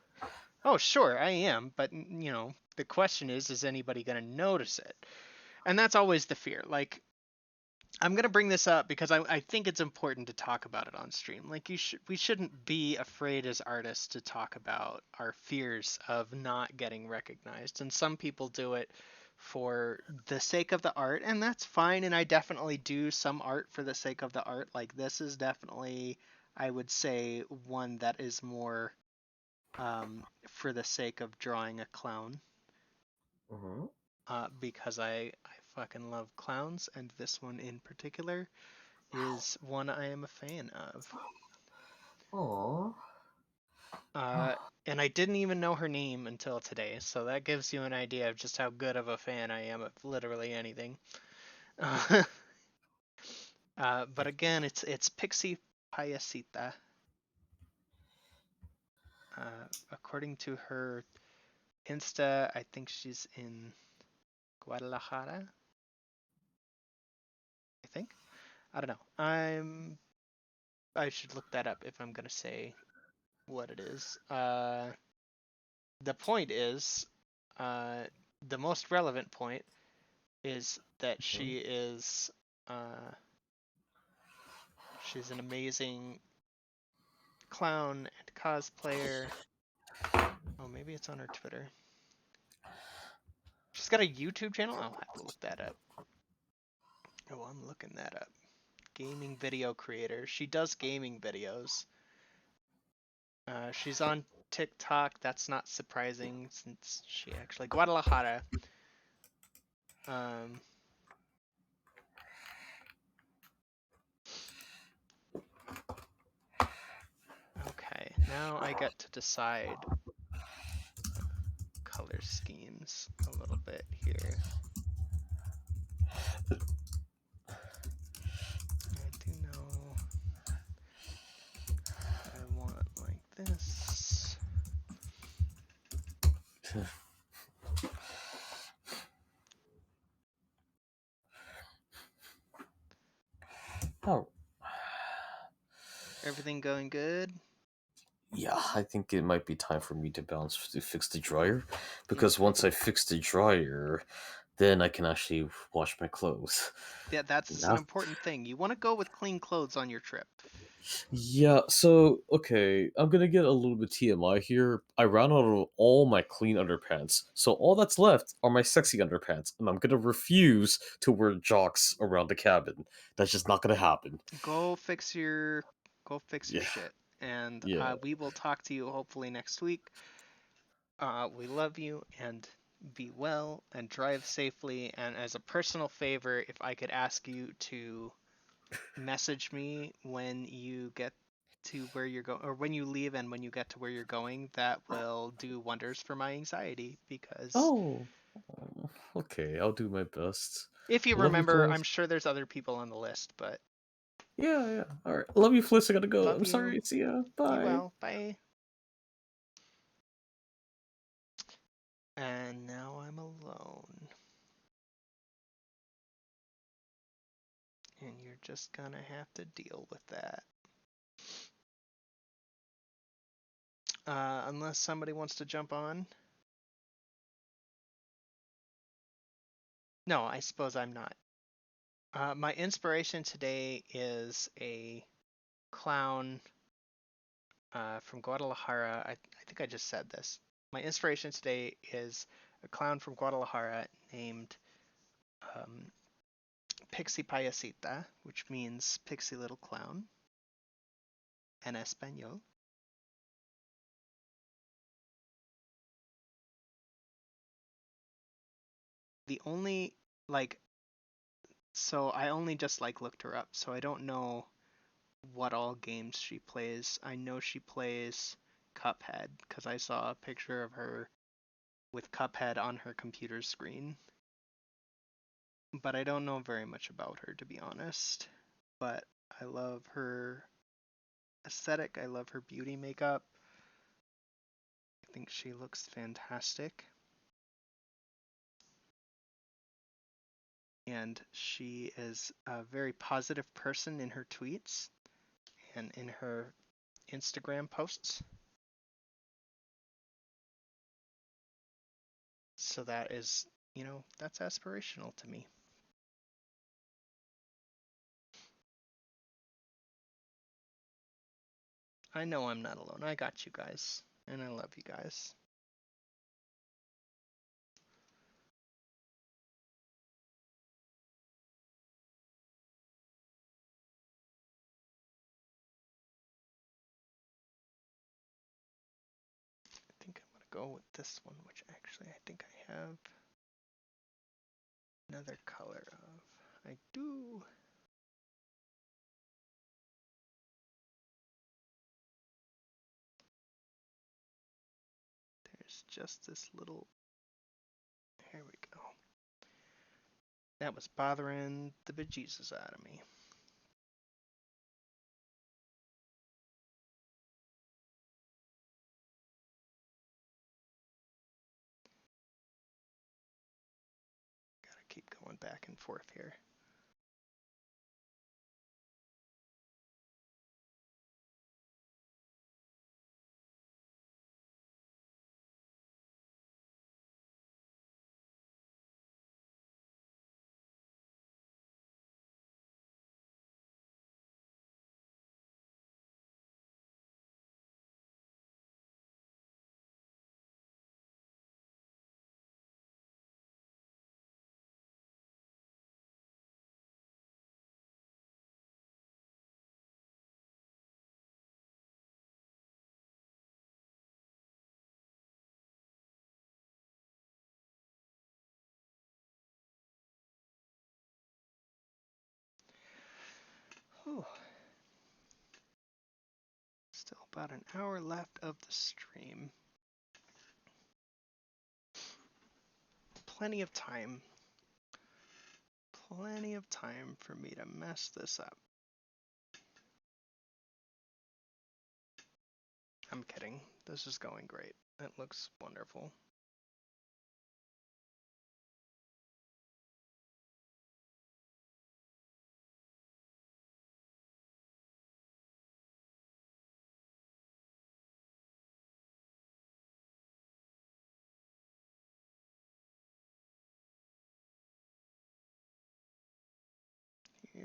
Oh, sure, I am, but the question is anybody going to notice it? And that's always the fear. Like, I'm gonna bring this up because I think it's important to talk about it on stream. Like we shouldn't be afraid as artists to talk about our fears of not getting recognized. And some people do it for the sake of the art, and that's fine. And I definitely do some art for the sake of the art. Like this is definitely, I would say, one that is more for the sake of drawing a clown. Uh-huh. Because I fucking love clowns, and this one in particular is one I am a fan of. Aww. Uh, and I didn't even know her name until today, so that gives you an idea of just how good of a fan I am of literally anything. But again, it's Pixie Payasita. According to her Insta, I think she's in Guadalajara. I think. I don't know. I should look that up if I'm gonna say what it is. The point is, uh, the most relevant point is that uh, she's an amazing clown and cosplayer. Oh, maybe it's on her Twitter. She's got a YouTube channel. I'll have to look that up. Oh, I'm looking that up. Gaming video creator. She does gaming videos. She's on TikTok. That's not surprising since she actually Guadalajara. Um, okay, now I get to decide color schemes a little bit here. I do know that I want like this. Oh. Everything going good? Yeah, I think it might be time for me to bounce to fix the dryer, Yeah, because once I fix the dryer, then I can actually wash my clothes. that's an Now, important thing. You want to go with clean clothes on your trip. yeah, so okay, I'm gonna get a little bit TMI here. I ran out of all my clean underpants, so all that's left are my sexy underpants, and I'm gonna refuse to wear jocks around the cabin. That's just not gonna happen. Go fix your go fix your Yeah, shit, and yeah. we will talk to you hopefully next week. We love you and be well and drive safely. And as a personal favor, if I could ask you to message me when you get to where you're going, or when you leave and when you get to where you're going, that will do wonders for my anxiety. Because Oh, okay, I'll do my best. if you Love you, remember, I'm Fliss. sure there's other people on the list, but Yeah, yeah. All right, love you, Fliss. I gotta go. love I'm you. sorry. See ya. Be Bye. well. Bye. And now I'm alone. And you're just gonna have to deal with that. Unless somebody wants to jump on. No, I suppose I'm not. My inspiration today is a clown from Guadalajara. I think I just said this. My inspiration today is a clown from Guadalajara named um, Pixie Payasita, which means pixie little clown en español. The only, like, so I only just like looked her up, so I don't know what all games she plays. I know she plays Cuphead because I saw a picture of her with Cuphead on her computer screen. But I don't know very much about her, to be honest. But I love her aesthetic. I love her beauty makeup. I think she looks fantastic. And she is a very positive person in her tweets and in her Instagram posts. So that is, that's aspirational to me. I know I'm not alone. I got you guys. And I love you guys. I think I'm going to go with this one, which actually I think I have another color of. I do. There's just this little. Here we go. That was bothering the bejesus out of me. Gotta keep going back and forth here. Whew. Still about an hour left of the stream. Plenty of time. Plenty of time for me to mess this up. I'm kidding. This is going great. It looks wonderful.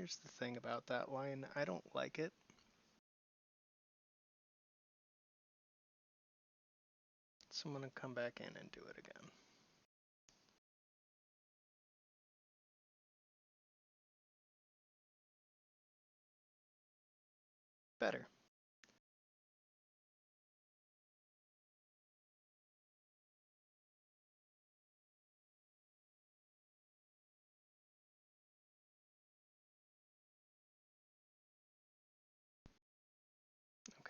Here's the thing about that line. I don't like it. So I'm going to come back in and do it again. Better.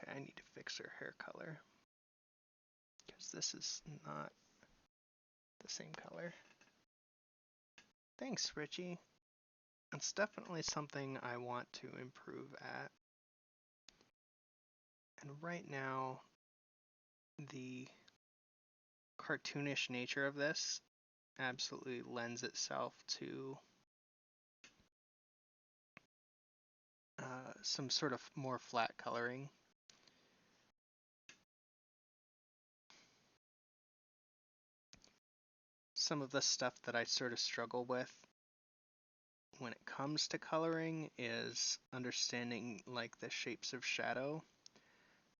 Okay, I need to fix her hair color. Because this is not the same color. Thanks, Richie. It's definitely something I want to improve at. And right now, the cartoonish nature of this absolutely lends itself to some sort of more flat coloring. Some of the stuff that I sort of struggle with when it comes to coloring is understanding like the shapes of shadow,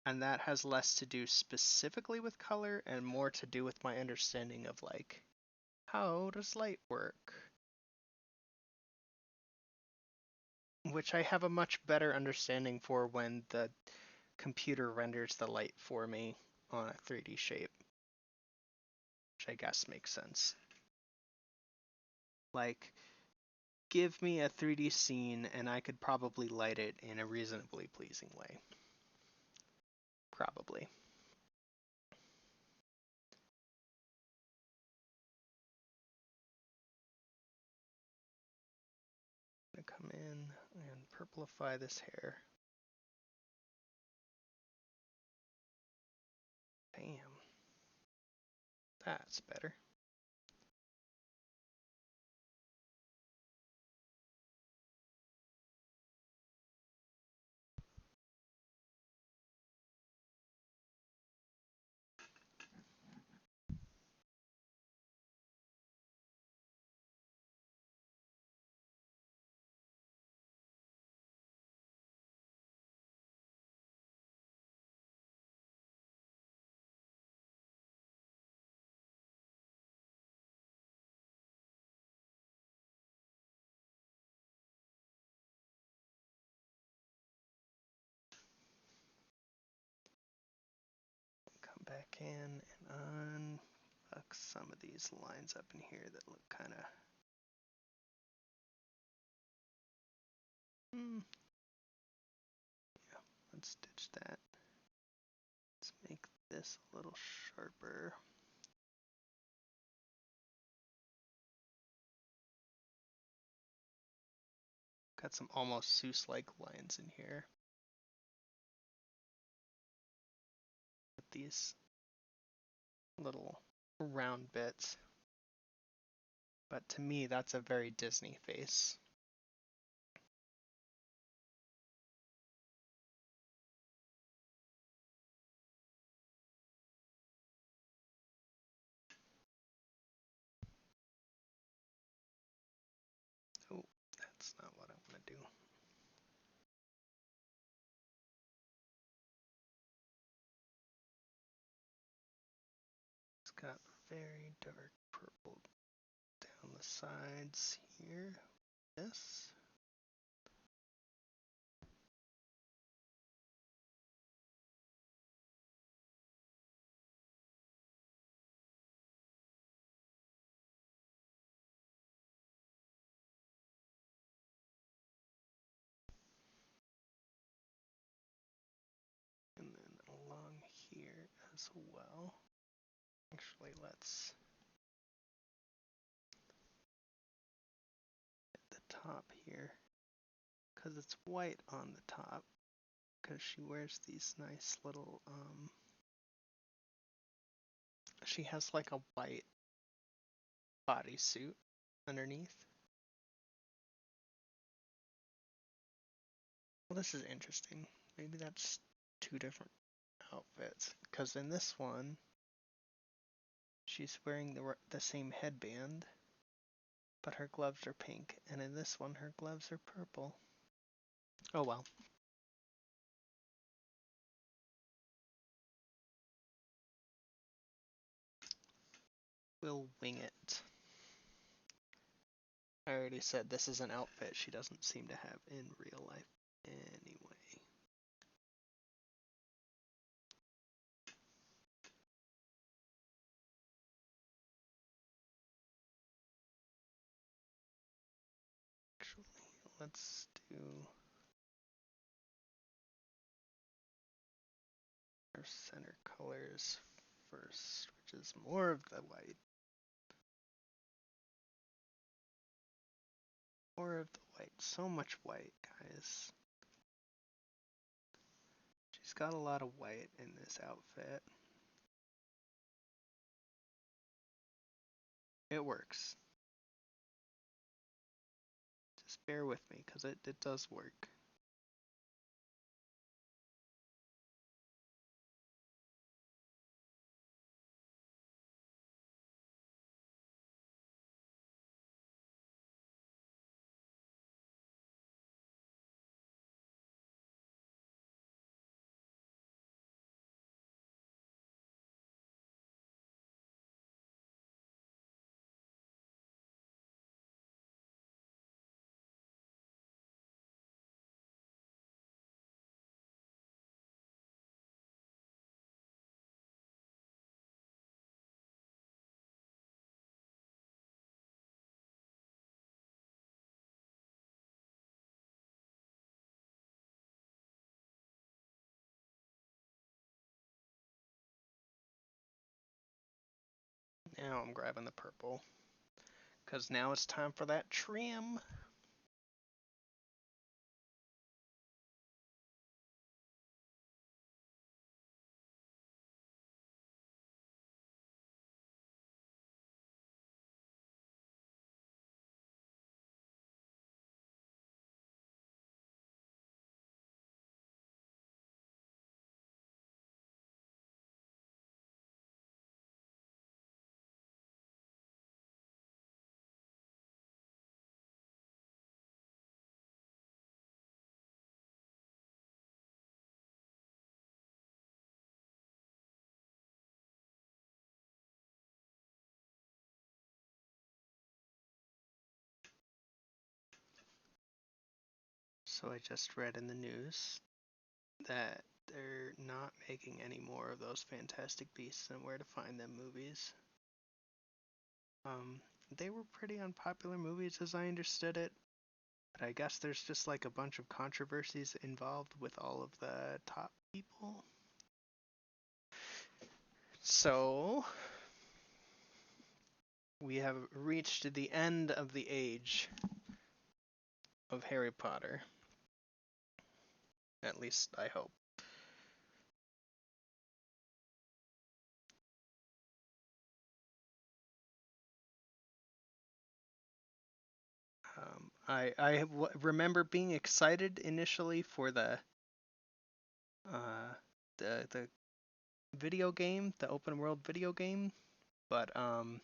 and that has less to do specifically with color and more to do with my understanding of like how does light work, which I have a much better understanding for when the computer renders the light for me on a 3D shape, which I guess makes sense. Like, give me a 3D scene and I could probably light it in a reasonably pleasing way. Probably. I'm gonna come in and purplify this hair. Bam. That's better. Come back in and unfuck some of these lines up in here that look kind of... Yeah, let's ditch that. Let's make this a little sharper. Got some almost Seuss-like lines in here. With these little round bits. But to me, that's a very Disney face. Oh, that's not what I want to do. It's got very dark purple down the sides here. Yes. And then along here as well. Actually, let's at the top here, because it's white on the top, because she wears these nice little, she has like a white bodysuit underneath. Well, this is interesting. Maybe that's two different outfits, because in this one, she's wearing the same headband, But her gloves are pink, and in this one, her gloves are purple. Oh well. We'll wing it. I already said this is an outfit she doesn't seem to have in real life anyway. Actually, let's do our center colors first, which is more of the white. More of the white. So much white, guys. She's got a lot of white in this outfit. It works. Just bear with me, because it does work. Now I'm grabbing the purple, because now it's time for that trim. So I just read in the news that they're not making any more of those Fantastic Beasts and Where to Find Them movies. They were pretty unpopular movies as I understood it, but I guess there's just like a bunch of controversies involved with all of the top people. So we have reached the end of the age of Harry Potter. At least I hope. I remember being excited initially for the video game, the open world video game, but then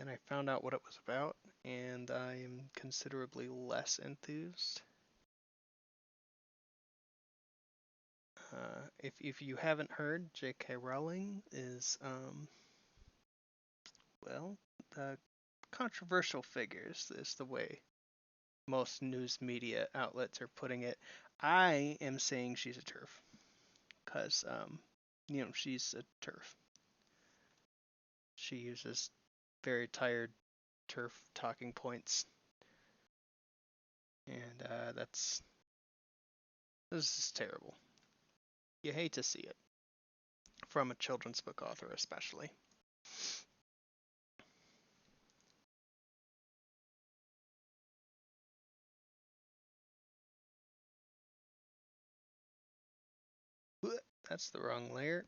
I found out what it was about, and I am considerably less enthused. If you haven't heard, J.K. Rowling is well, controversial figures is the way most news media outlets are putting it. I am saying she's a TERF, because she's a TERF. She uses very tired TERF talking points, and this is terrible. You hate to see it from a children's book author, especially. That's the wrong layer.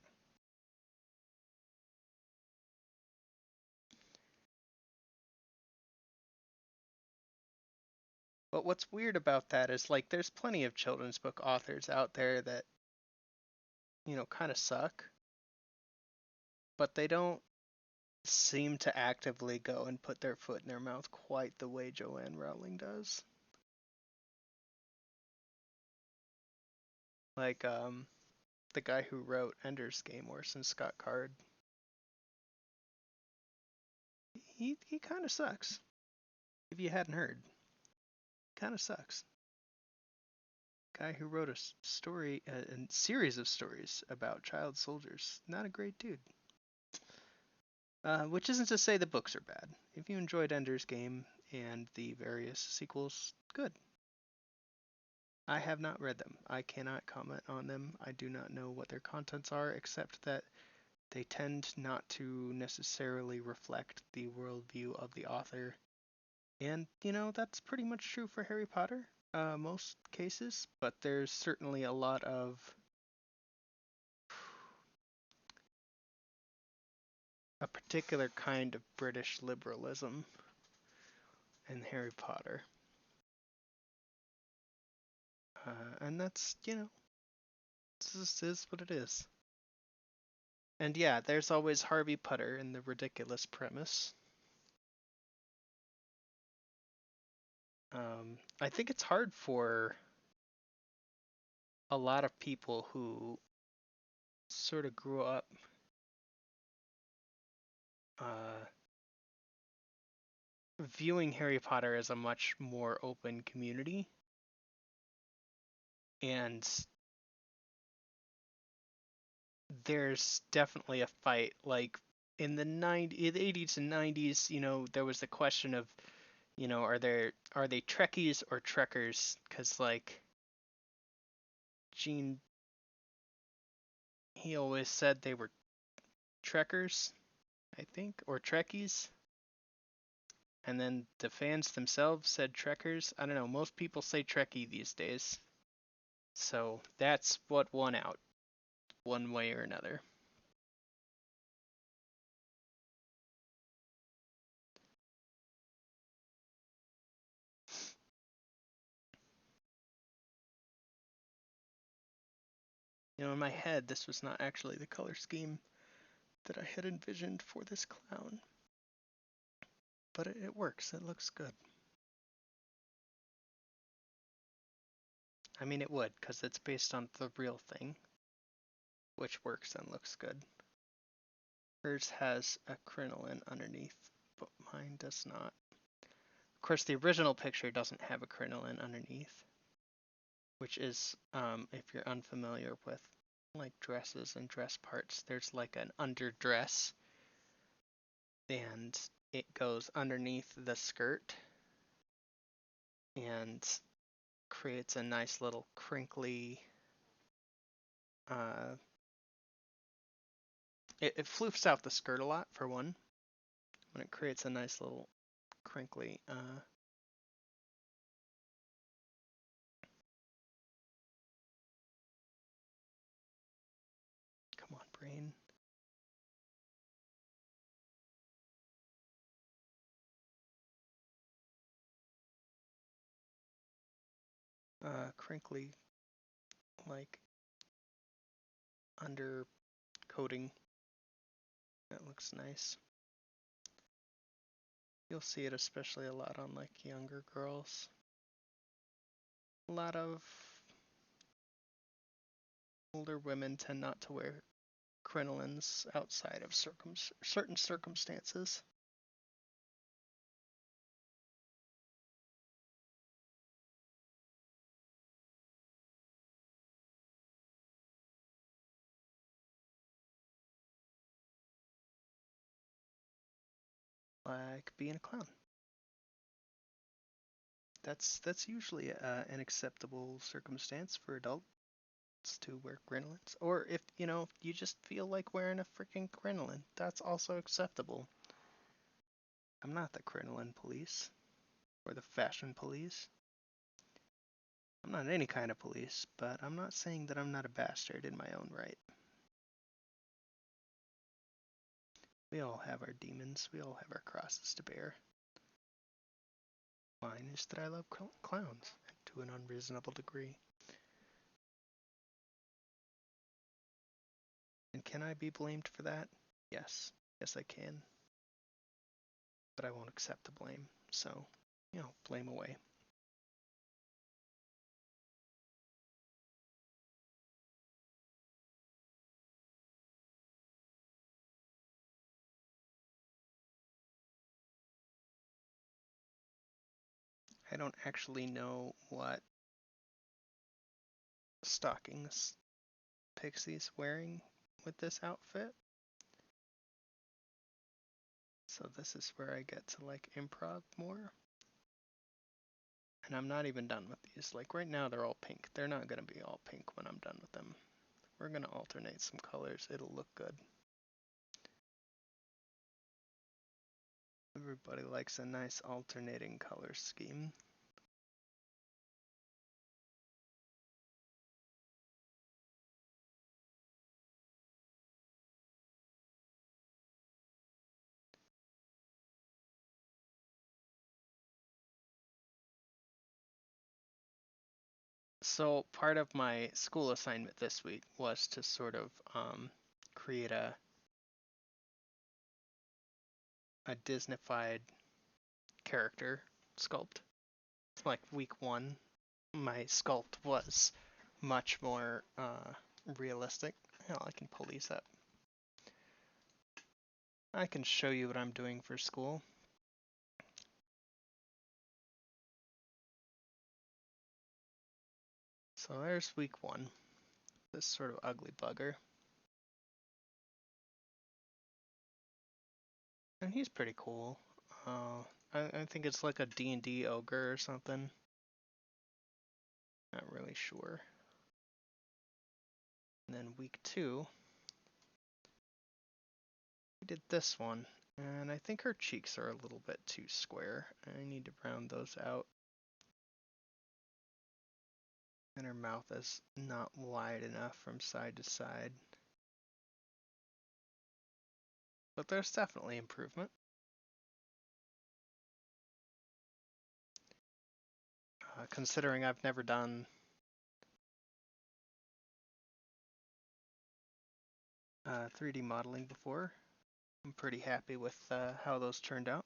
But what's weird about that is, like, there's plenty of children's book authors out there that, kind of suck. But they don't seem to actively go and put their foot in their mouth quite the way Joanne Rowling does. Like, the guy who wrote Ender's Game, Orson Scott Card. He kind of sucks. If you hadn't heard, kind of sucks. Guy who wrote a story, a series of stories about child soldiers. Not a great dude. Which isn't to say the books are bad. If you enjoyed Ender's Game and the various sequels, good. I have not read them. I cannot comment on them. I do not know what their contents are, except that they tend not to necessarily reflect the worldview of the author. And, that's pretty much true for Harry Potter, most cases, but there's certainly a lot of a particular kind of British liberalism in Harry Potter. And that's, this is what it is. And yeah, there's always Harvey Potter in the ridiculous premise. I think it's hard for a lot of people who sort of grew up viewing Harry Potter as a much more open community. And there's definitely a fight. Like in the 80s and 90s, there was the question of, are they Trekkies or Trekkers? Because like Gene, he always said they were Trekkers, I think, or Trekkies. And then the fans themselves said Trekkers. I don't know. Most people say Trekkie these days. So that's what won out, one way or another. In my head, this was not actually the color scheme that I had envisioned for this clown. But it works. It looks good. I mean, it would, because it's based on the real thing, which works and looks good. Hers has a crinoline underneath, but mine does not. Of course, the original picture doesn't have a crinoline underneath, which is, if you're unfamiliar with like dresses and dress parts, there's like an underdress, and it goes underneath the skirt and creates a nice little crinkly, it floofs out the skirt a lot, for one, when it creates a nice little crinkly, come on, brain. Crinkly, like, under coating. That looks nice. You'll see it especially a lot on like younger girls. A lot of older women tend not to wear crinolines outside of certain circumstances. Like being a clown. That's usually an acceptable circumstance for adults to wear crinolines. Or if you just feel like wearing a freaking crinoline, that's also acceptable. I'm not the crinoline police or the fashion police. I'm not any kind of police, but I'm not saying that I'm not a bastard in my own right. We all have our demons. We all have our crosses to bear. Mine is that I love clowns to an unreasonable degree. And can I be blamed for that? Yes. Yes, I can. but I won't accept the blame. So, blame away. I don't actually know what stockings Pixie's wearing with this outfit. So this is where I get to like improv more. And I'm not even done with these. Like right now they're all pink. They're not gonna be all pink when I'm done with them. We're gonna alternate some colors. It'll look good. Everybody likes a nice alternating color scheme. So part of my school assignment this week was to sort of create a Disneyfied character sculpt. Like week 1, my sculpt was much more realistic. Hell, I can pull these up. I can show you what I'm doing for school. So there's week 1, this sort of ugly bugger. And he's pretty cool. I think it's like a D&D ogre or something. Not really sure. And then week 2, we did this one. And I think her cheeks are a little bit too square. I need to round those out. And her mouth is not wide enough from side to side. But there's definitely improvement. Considering I've never done uh, 3D modeling before, I'm pretty happy with how those turned out.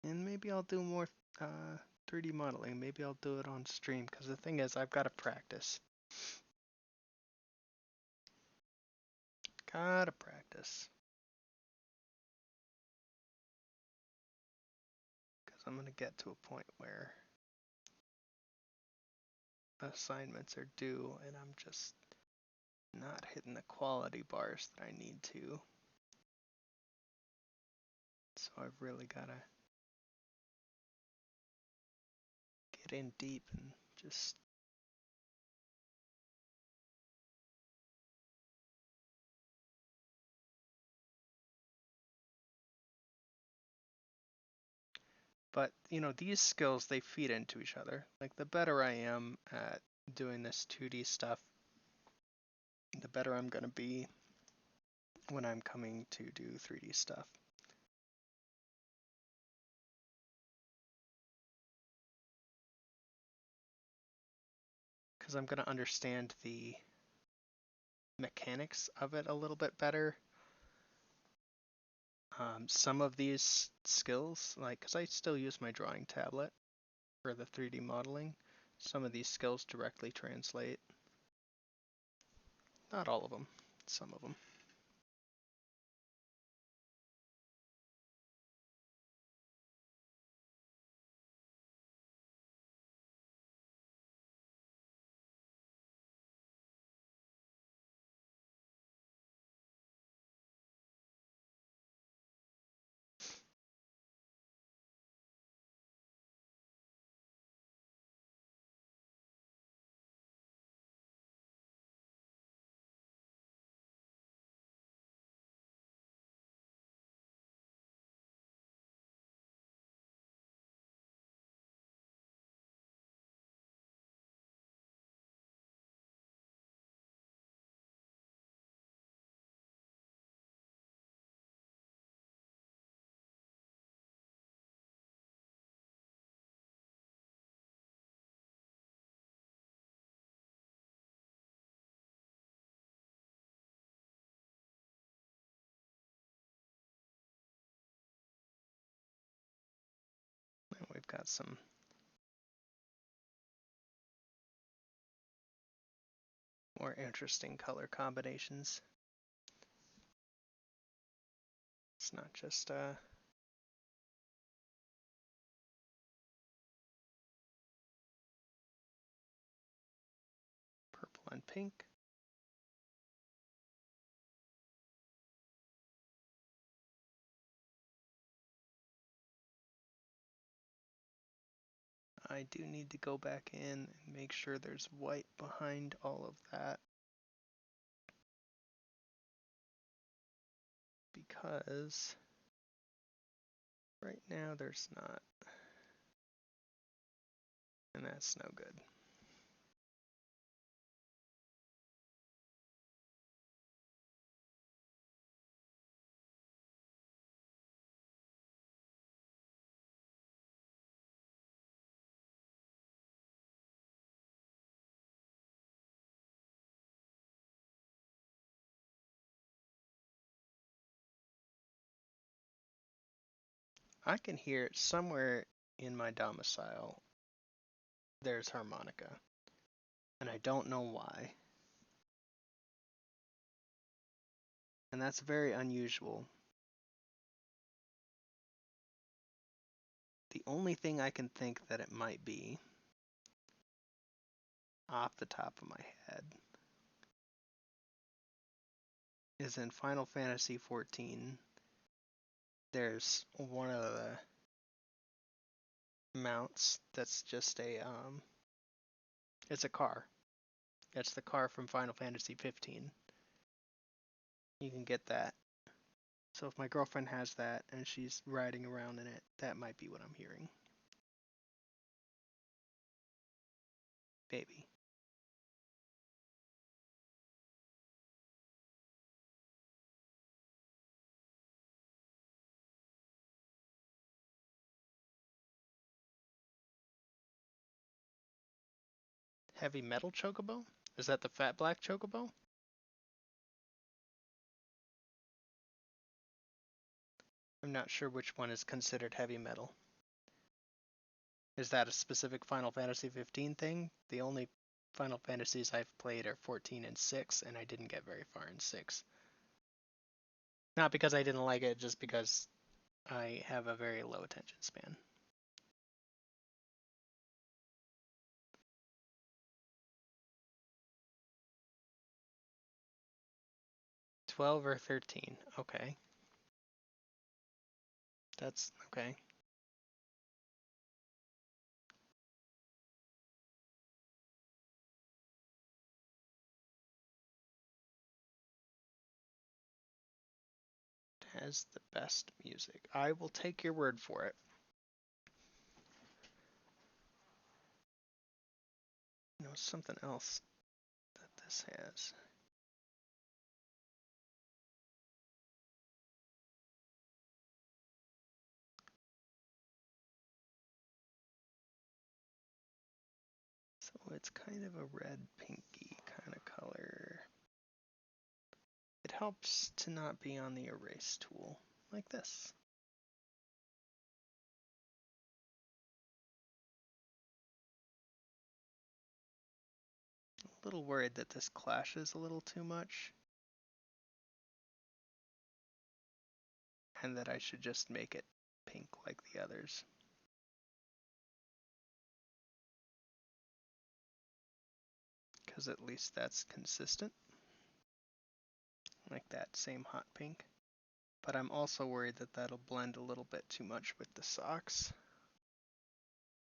And maybe I'll do more 3D modeling. Maybe I'll do it on stream, because the thing is, I've got to practice. Gotta practice. Because I'm going to get to a point where assignments are due and I'm just not hitting the quality bars that I need to. So I've really got to get in deep and just but these skills, they feed into each other. Like the better I am at doing this 2D stuff, the better I'm going to be when I'm coming to do 3D stuff. Because I'm going to understand the mechanics of it a little bit better. Some of these skills, like, because I still use my drawing tablet for the 3D modeling, some of these skills directly translate. Not all of them, some of them. got some more interesting color combinations. It's not just purple and pink. I do need to go back in and make sure there's white behind all of that, because right now there's not, and that's no good. I can hear somewhere in my domicile there's harmonica, and I don't know why. And that's very unusual. The only thing I can think that it might be, off the top of my head, is in Final Fantasy XIV. There's one of the mounts that's just it's a car. It's the car from Final Fantasy 15. You can get that. So if my girlfriend has that and she's riding around in it, that might be what I'm hearing. Maybe. Heavy metal chocobo? Is that the fat black chocobo? I'm not sure which one is considered heavy metal. Is that a specific Final Fantasy 15 thing? The only Final Fantasies I've played are 14 and 6, and I didn't get very far in 6. Not because I didn't like it, just because I have a very low attention span. 12 or 13. Okay. That's okay. It has the best music. I will take your word for it. You know, something else that this has. So it's kind of a red pinky kind of color. It helps to not be on the erase tool, like this. A little worried that this clashes a little too much, and that I should just make it pink like the others. Because at least that's consistent, like that same hot pink. But I'm also worried that that'll blend a little bit too much with the socks.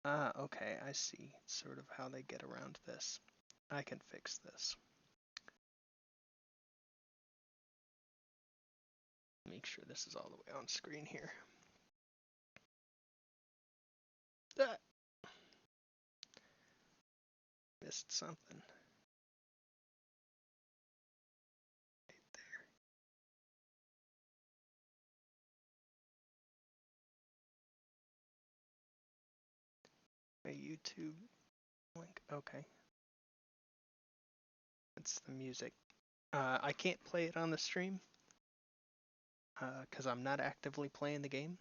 Ah, okay, I see sort of how they get around this. I can fix this. Make sure this is all the way on screen here. Ah! Missed something. Right there. A YouTube link. Okay. That's the music. I can't play it on the stream because I'm not actively playing the game.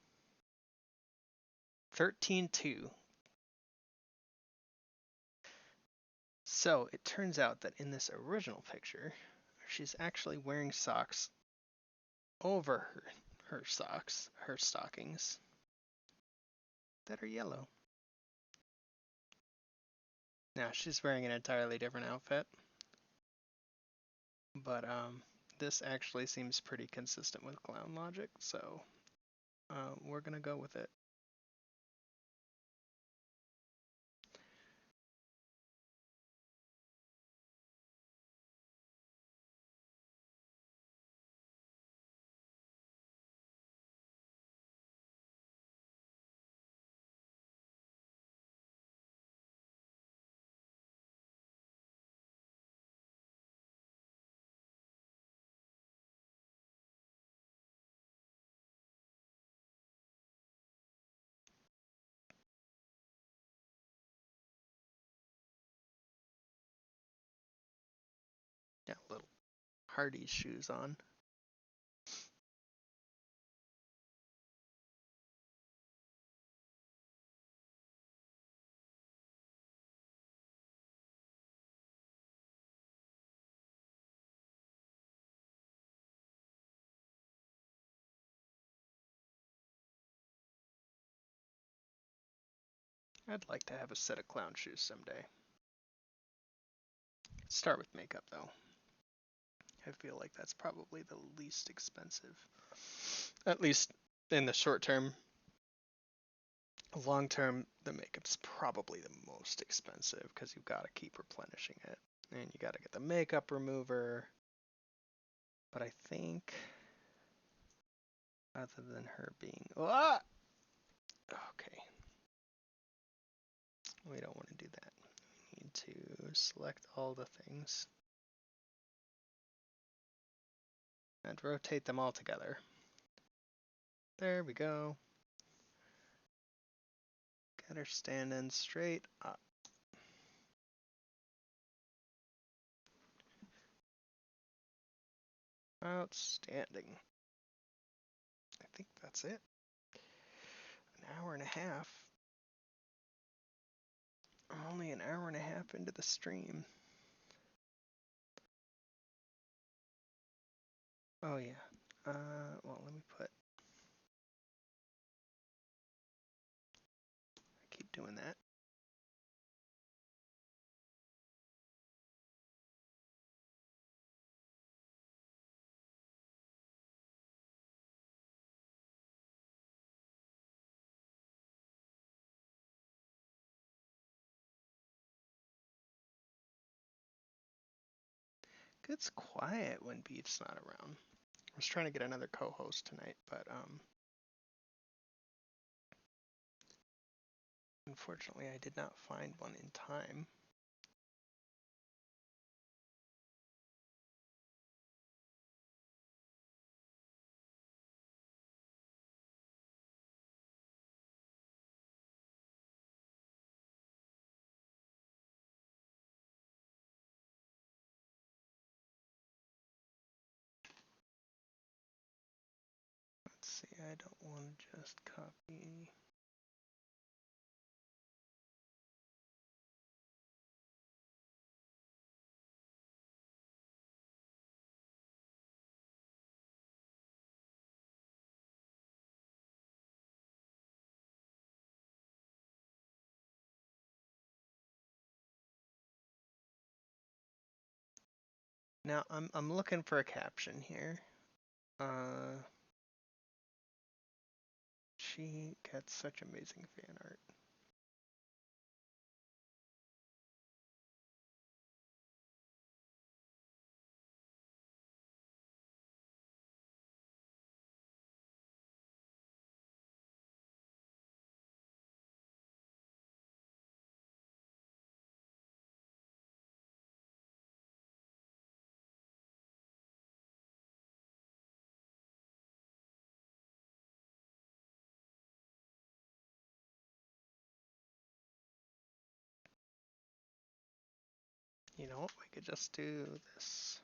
13.2. So it turns out that in this original picture, she's actually wearing socks over her socks, her stockings, that are yellow. Now she's wearing an entirely different outfit, but this actually seems pretty consistent with clown logic, so we're gonna go with it. Yeah, little Hardy's shoes on. I'd like to have a set of clown shoes someday. Start with makeup though. I feel like that's probably the least expensive. At least in the short term. Long term, the makeup's probably the most expensive because you've got to keep replenishing it. And you got to get the makeup remover. But I think, other than her being. Ah! Okay. We don't want to do that. We need to select all the things. And rotate them all together. There we go. Get her standing straight up. Outstanding. I think that's it. An hour and a half. I'm only an hour and a half into the stream. Oh yeah. Well, let me put. I keep doing that. It's quiet when Beef's not around. I was trying to get another co-host tonight, but unfortunately I did not find one in time. Let's see, I don't want to just copy. Now I'm looking for a caption here. She gets such amazing fan art. You know what? We could just do this.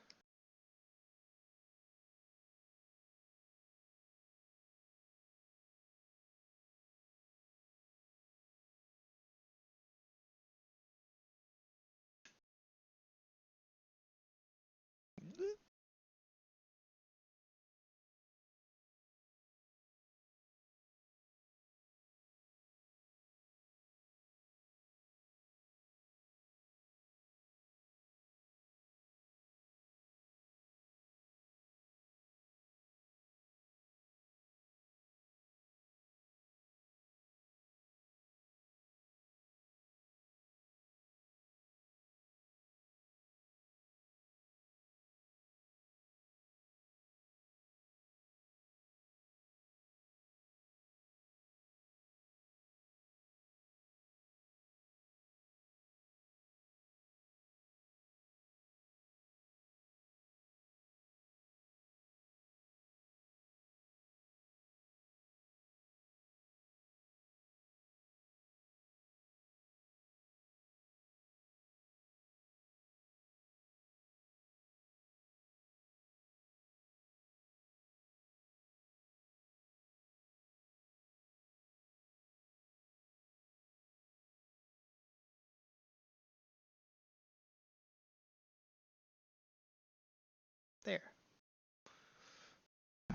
There.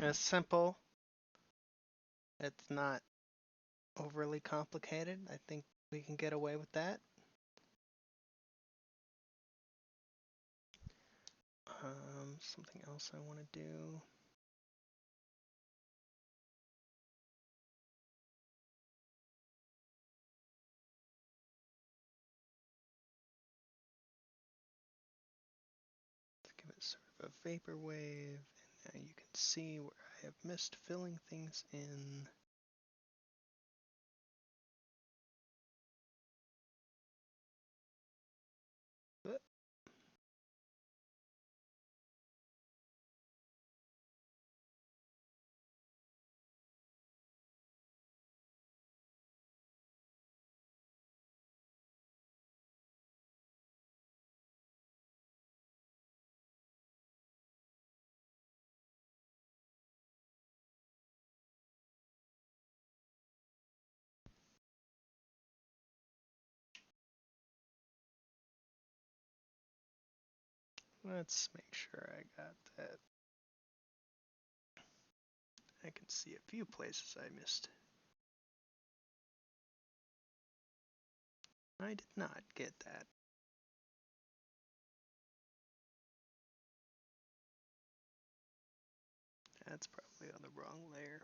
It's simple. It's not overly complicated. I think we can get away with that. Something else I want to do. Let's give it sort of a vapor wave, and now you can see where I have missed filling things in. Let's make sure I got that. I can see a few places I missed. I did not get that. That's probably on the wrong layer.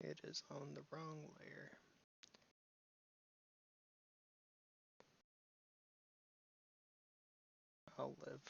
It is on the wrong layer. I'll live.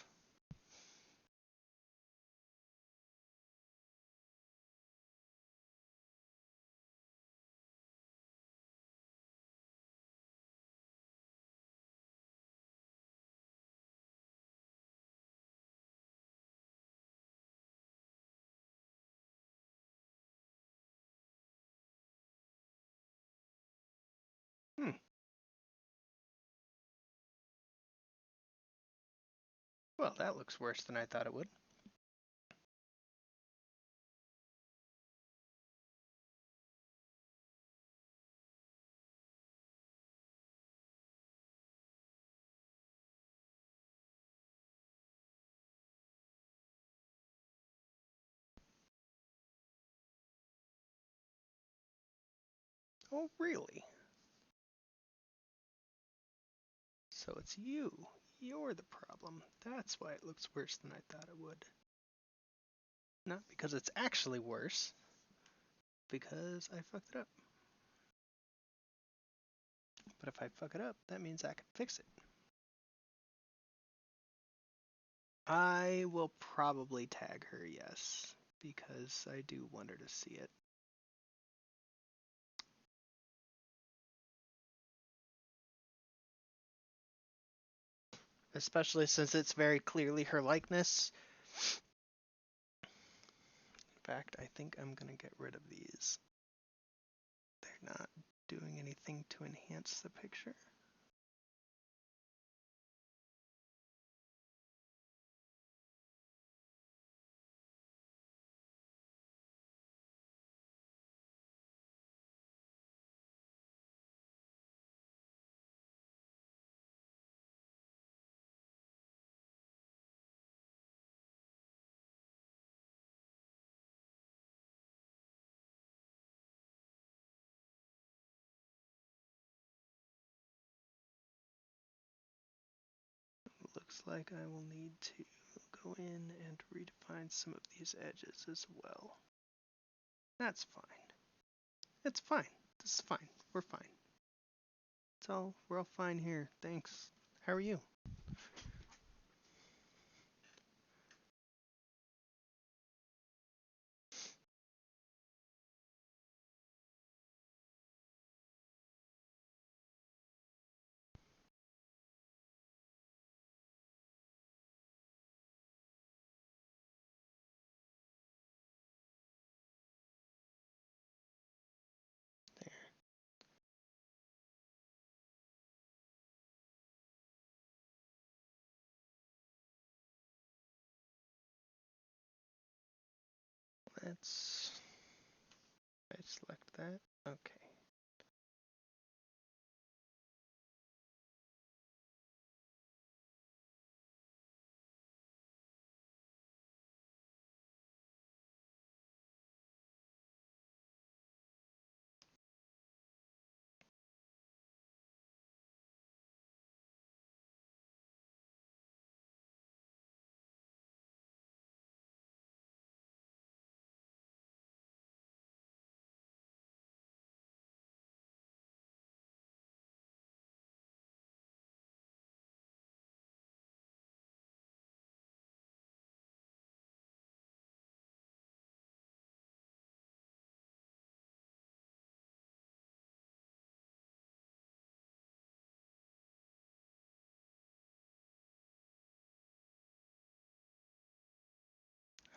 Well, that looks worse than I thought it would. Oh, really? So it's you. You're the problem. That's why it looks worse than I thought it would. Not because it's actually worse, because I fucked it up. But if I fuck it up, that means I can fix it. I will probably tag her, yes, because I do want her to see it. Especially since it's very clearly her likeness. In fact, I think I'm going to get rid of these. They're not doing anything to enhance the picture. Looks like I will need to go in and redefine some of these edges as well. That's fine. It's fine. This is fine. We're fine. We're all fine here. Thanks. How are you? There. Let's. I select that. Okay.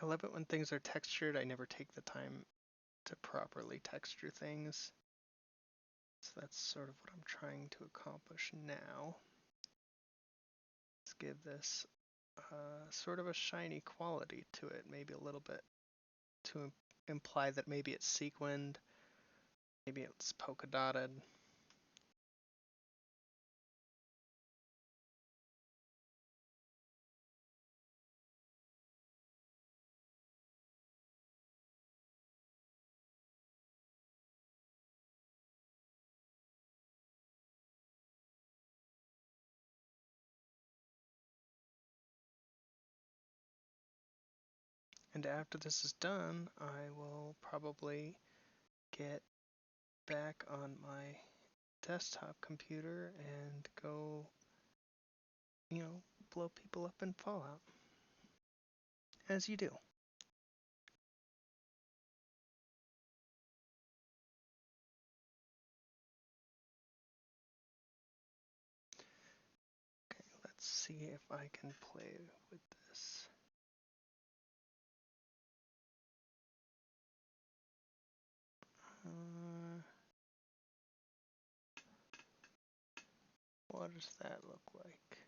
I love it when things are textured. I never take the time to properly texture things. So that's sort of what I'm trying to accomplish now. Let's give this sort of a shiny quality to it, maybe a little bit to imply that maybe it's sequined, maybe it's polka dotted. And after this is done, I will probably get back on my desktop computer and go, blow people up in Fallout. As you do. Okay, let's see if I can play with this. What does that look like?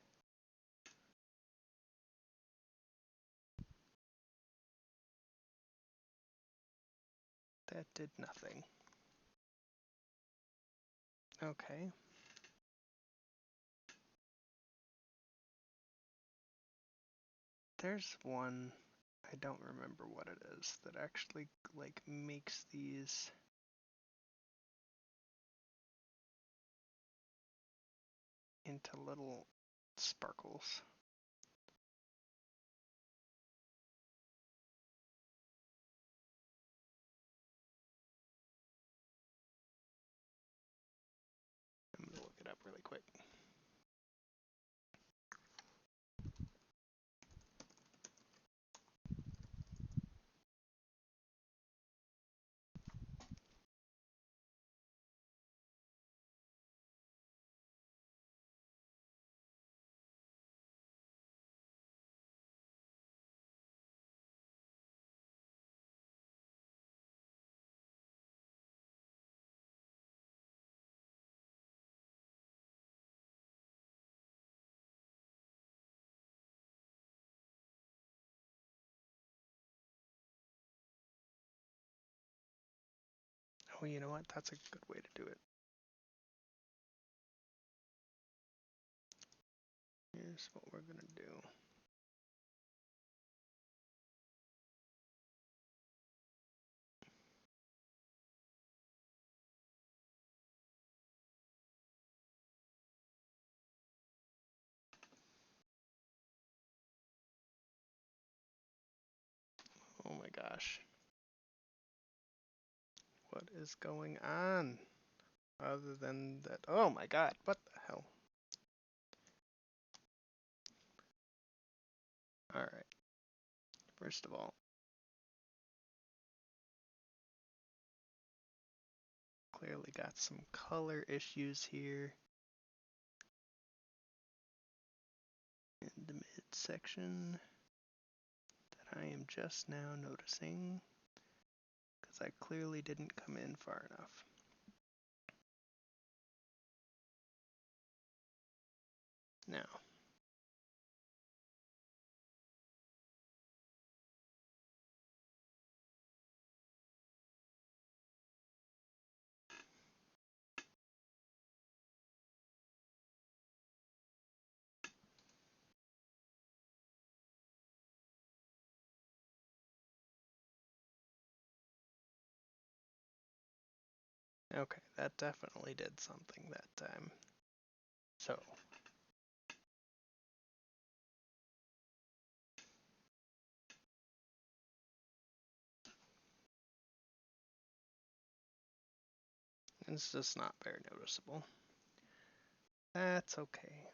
That did nothing. Okay. There's one, I don't remember what it is, that actually like makes these into little sparkles. I'm gonna look it up really quick. Oh, you know what? That's a good way to do it. Here's what we're gonna do. Oh my gosh. What is going on? Other than that, oh my god, what the hell? Alright. First of all, clearly got some color issues here in the midsection that I am just now noticing because I clearly didn't come in far enough. Now, okay, that definitely did something that time. So, it's just not very noticeable. That's okay.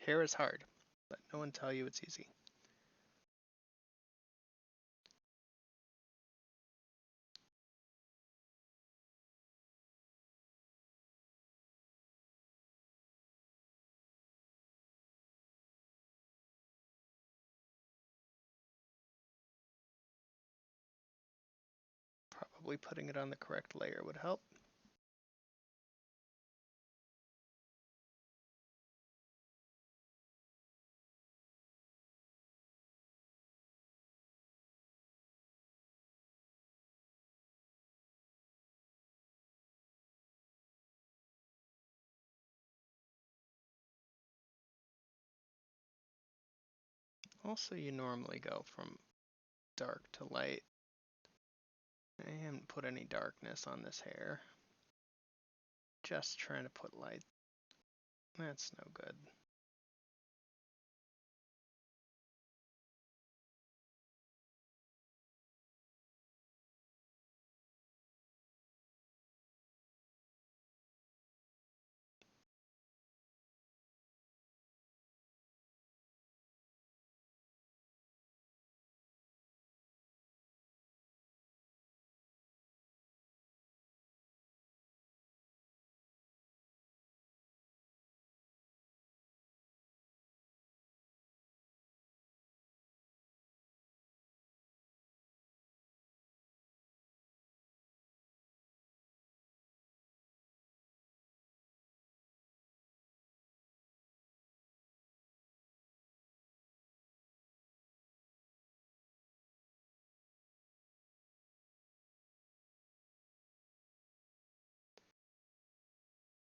Hair is hard. Let no one tell you it's easy. Probably putting it on the correct layer would help. Also, you normally go from dark to light. I haven't put any darkness on this hair. Just trying to put light. That's no good.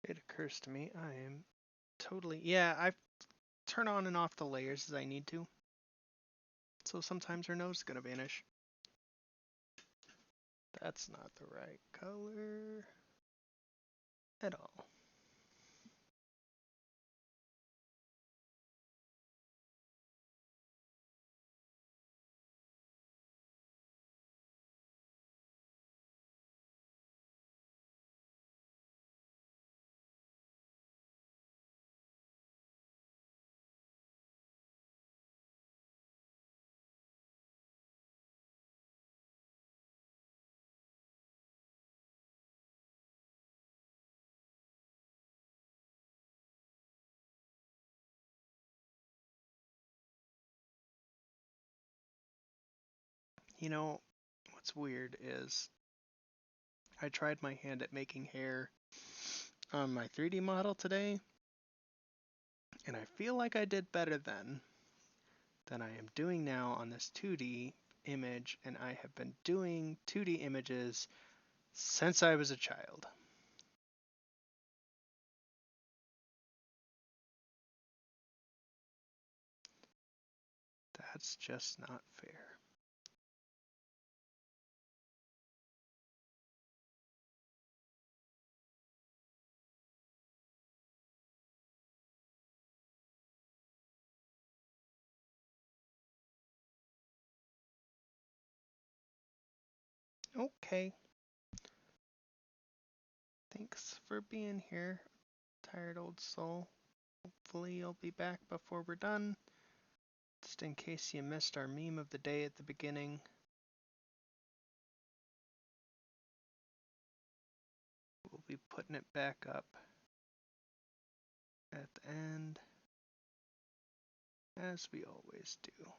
It occurs to me I am totally, yeah, I turn on and off the layers as I need to. So sometimes her nose is gonna vanish. That's not the right color at all. You know, what's weird is I tried my hand at making hair on my 3D model today, and I feel like I did better then than I am doing now on this 2D image, and I have been doing 2D images since I was a child. That's just not fair. Okay. Thanks for being here, tired old soul. Hopefully you'll be back before we're done. Just in case you missed our meme of the day at the beginning. We'll be putting it back up at the end, as we always do.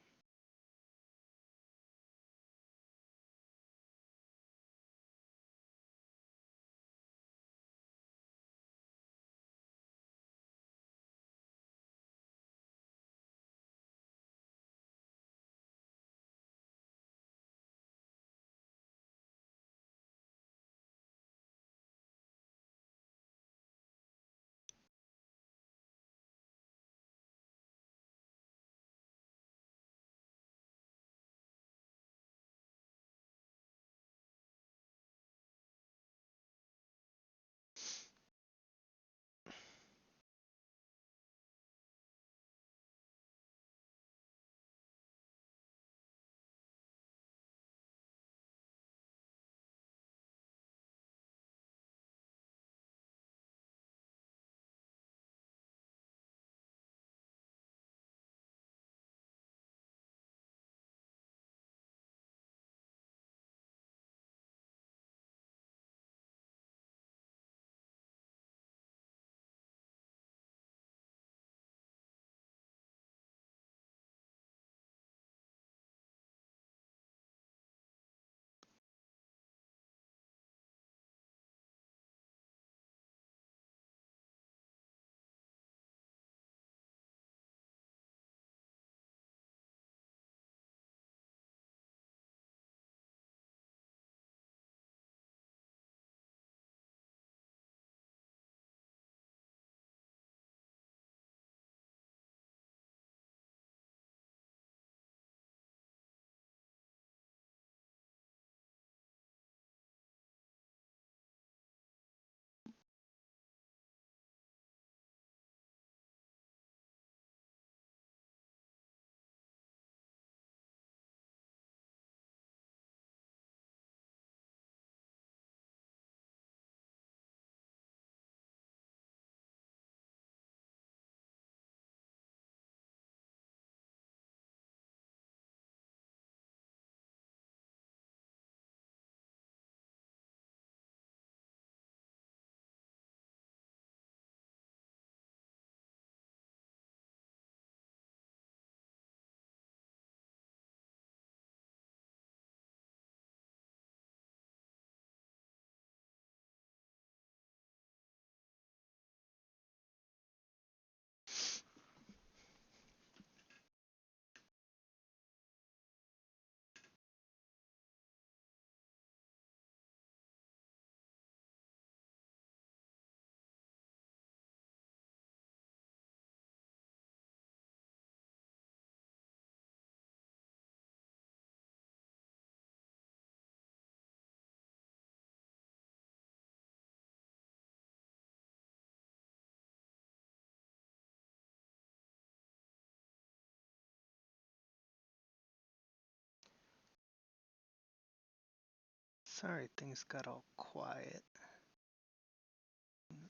Sorry things got all quiet.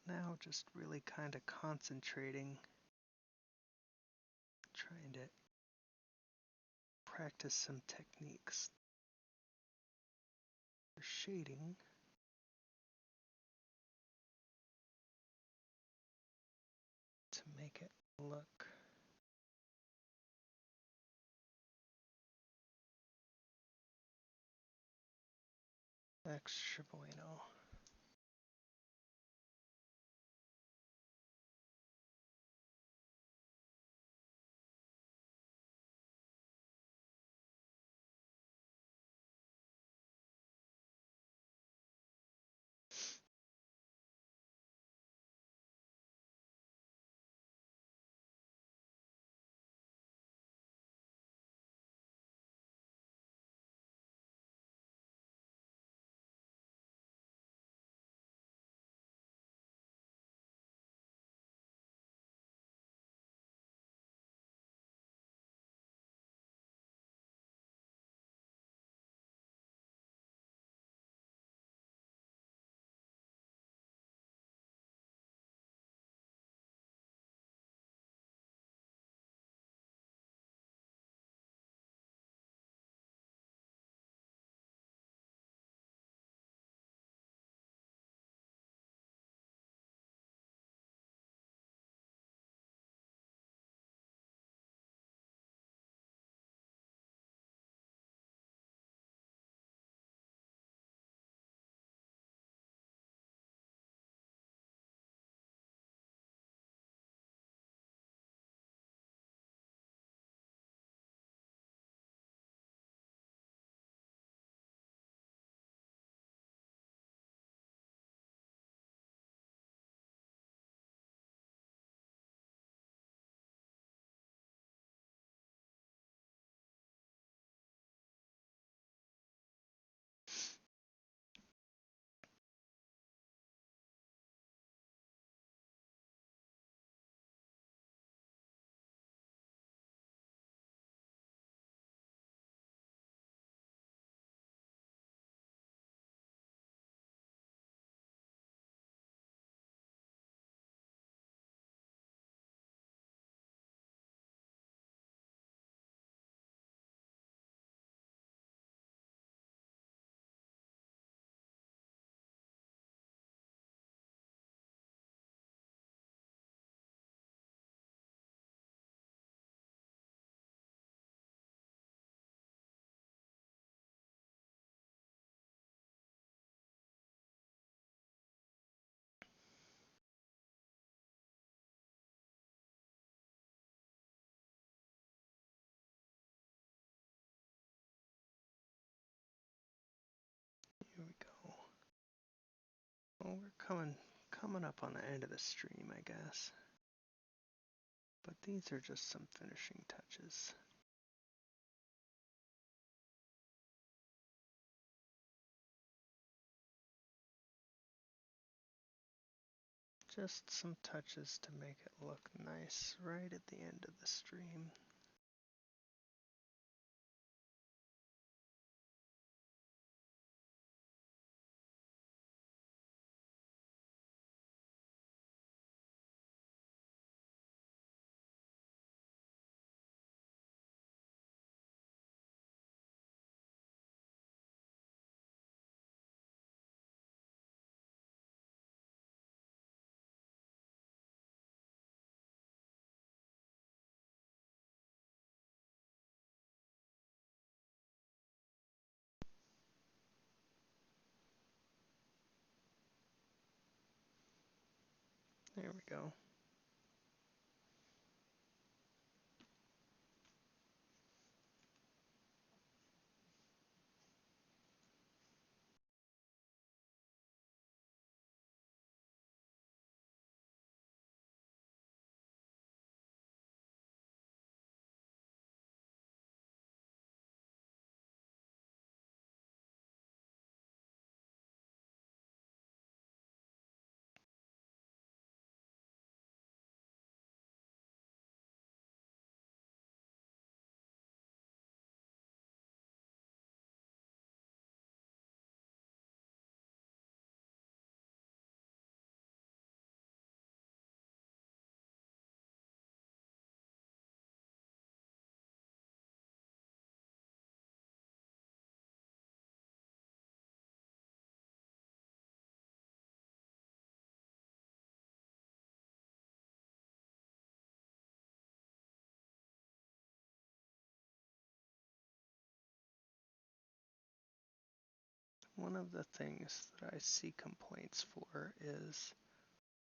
Now just really kind of concentrating, trying to practice some techniques for shading. To make it look extra bueno. Here we go. Well, we're coming up on the end of the stream, I guess. But these are just some finishing touches. Just some touches to make it look nice right at the end of the stream. There we go. one of the things that I see complaints for is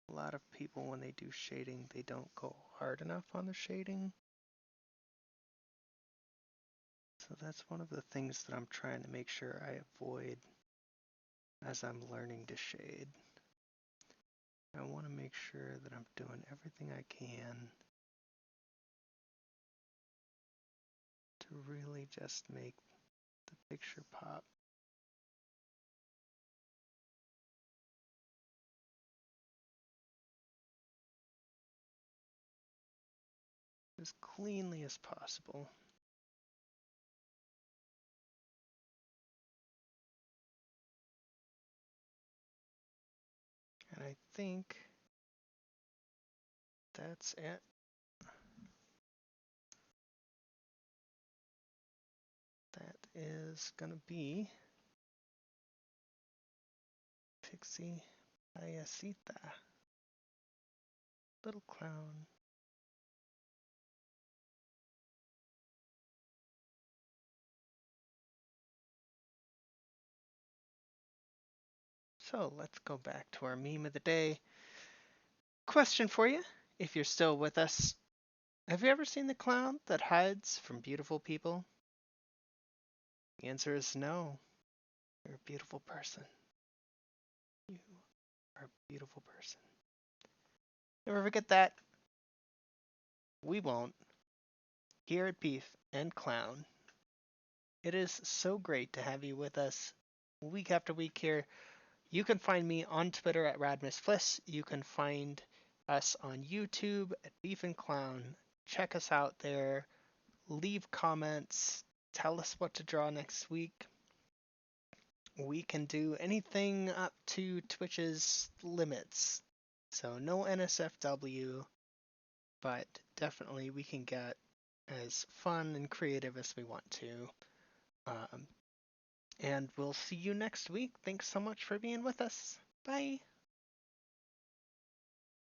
a lot of people, when they do shading, they don't go hard enough on the shading. So that's one of the things that I'm trying to make sure I avoid as I'm learning to shade. I want to make sure that I'm doing everything I can to really just make the picture pop. As cleanly as possible. And I think that's it. That is gonna be Pixie Payasita. Little clown. So let's go back to our meme of the day. Question for you, if you're still with us. Have you ever seen the clown that hides from beautiful people? The answer is no. You're a beautiful person. You are a beautiful person. Never forget that. We won't. Here at Beef and Clown, it is so great to have you with us week after week here. You can find me on Twitter at RadmusFliss. You can find us on YouTube at Beef and Clown. Check us out there. Leave comments. Tell us what to draw next week. We can do anything up to Twitch's limits. So no NSFW, but definitely we can get as fun and creative as we want to. And we'll see you next week. Thanks so much for being with us. Bye.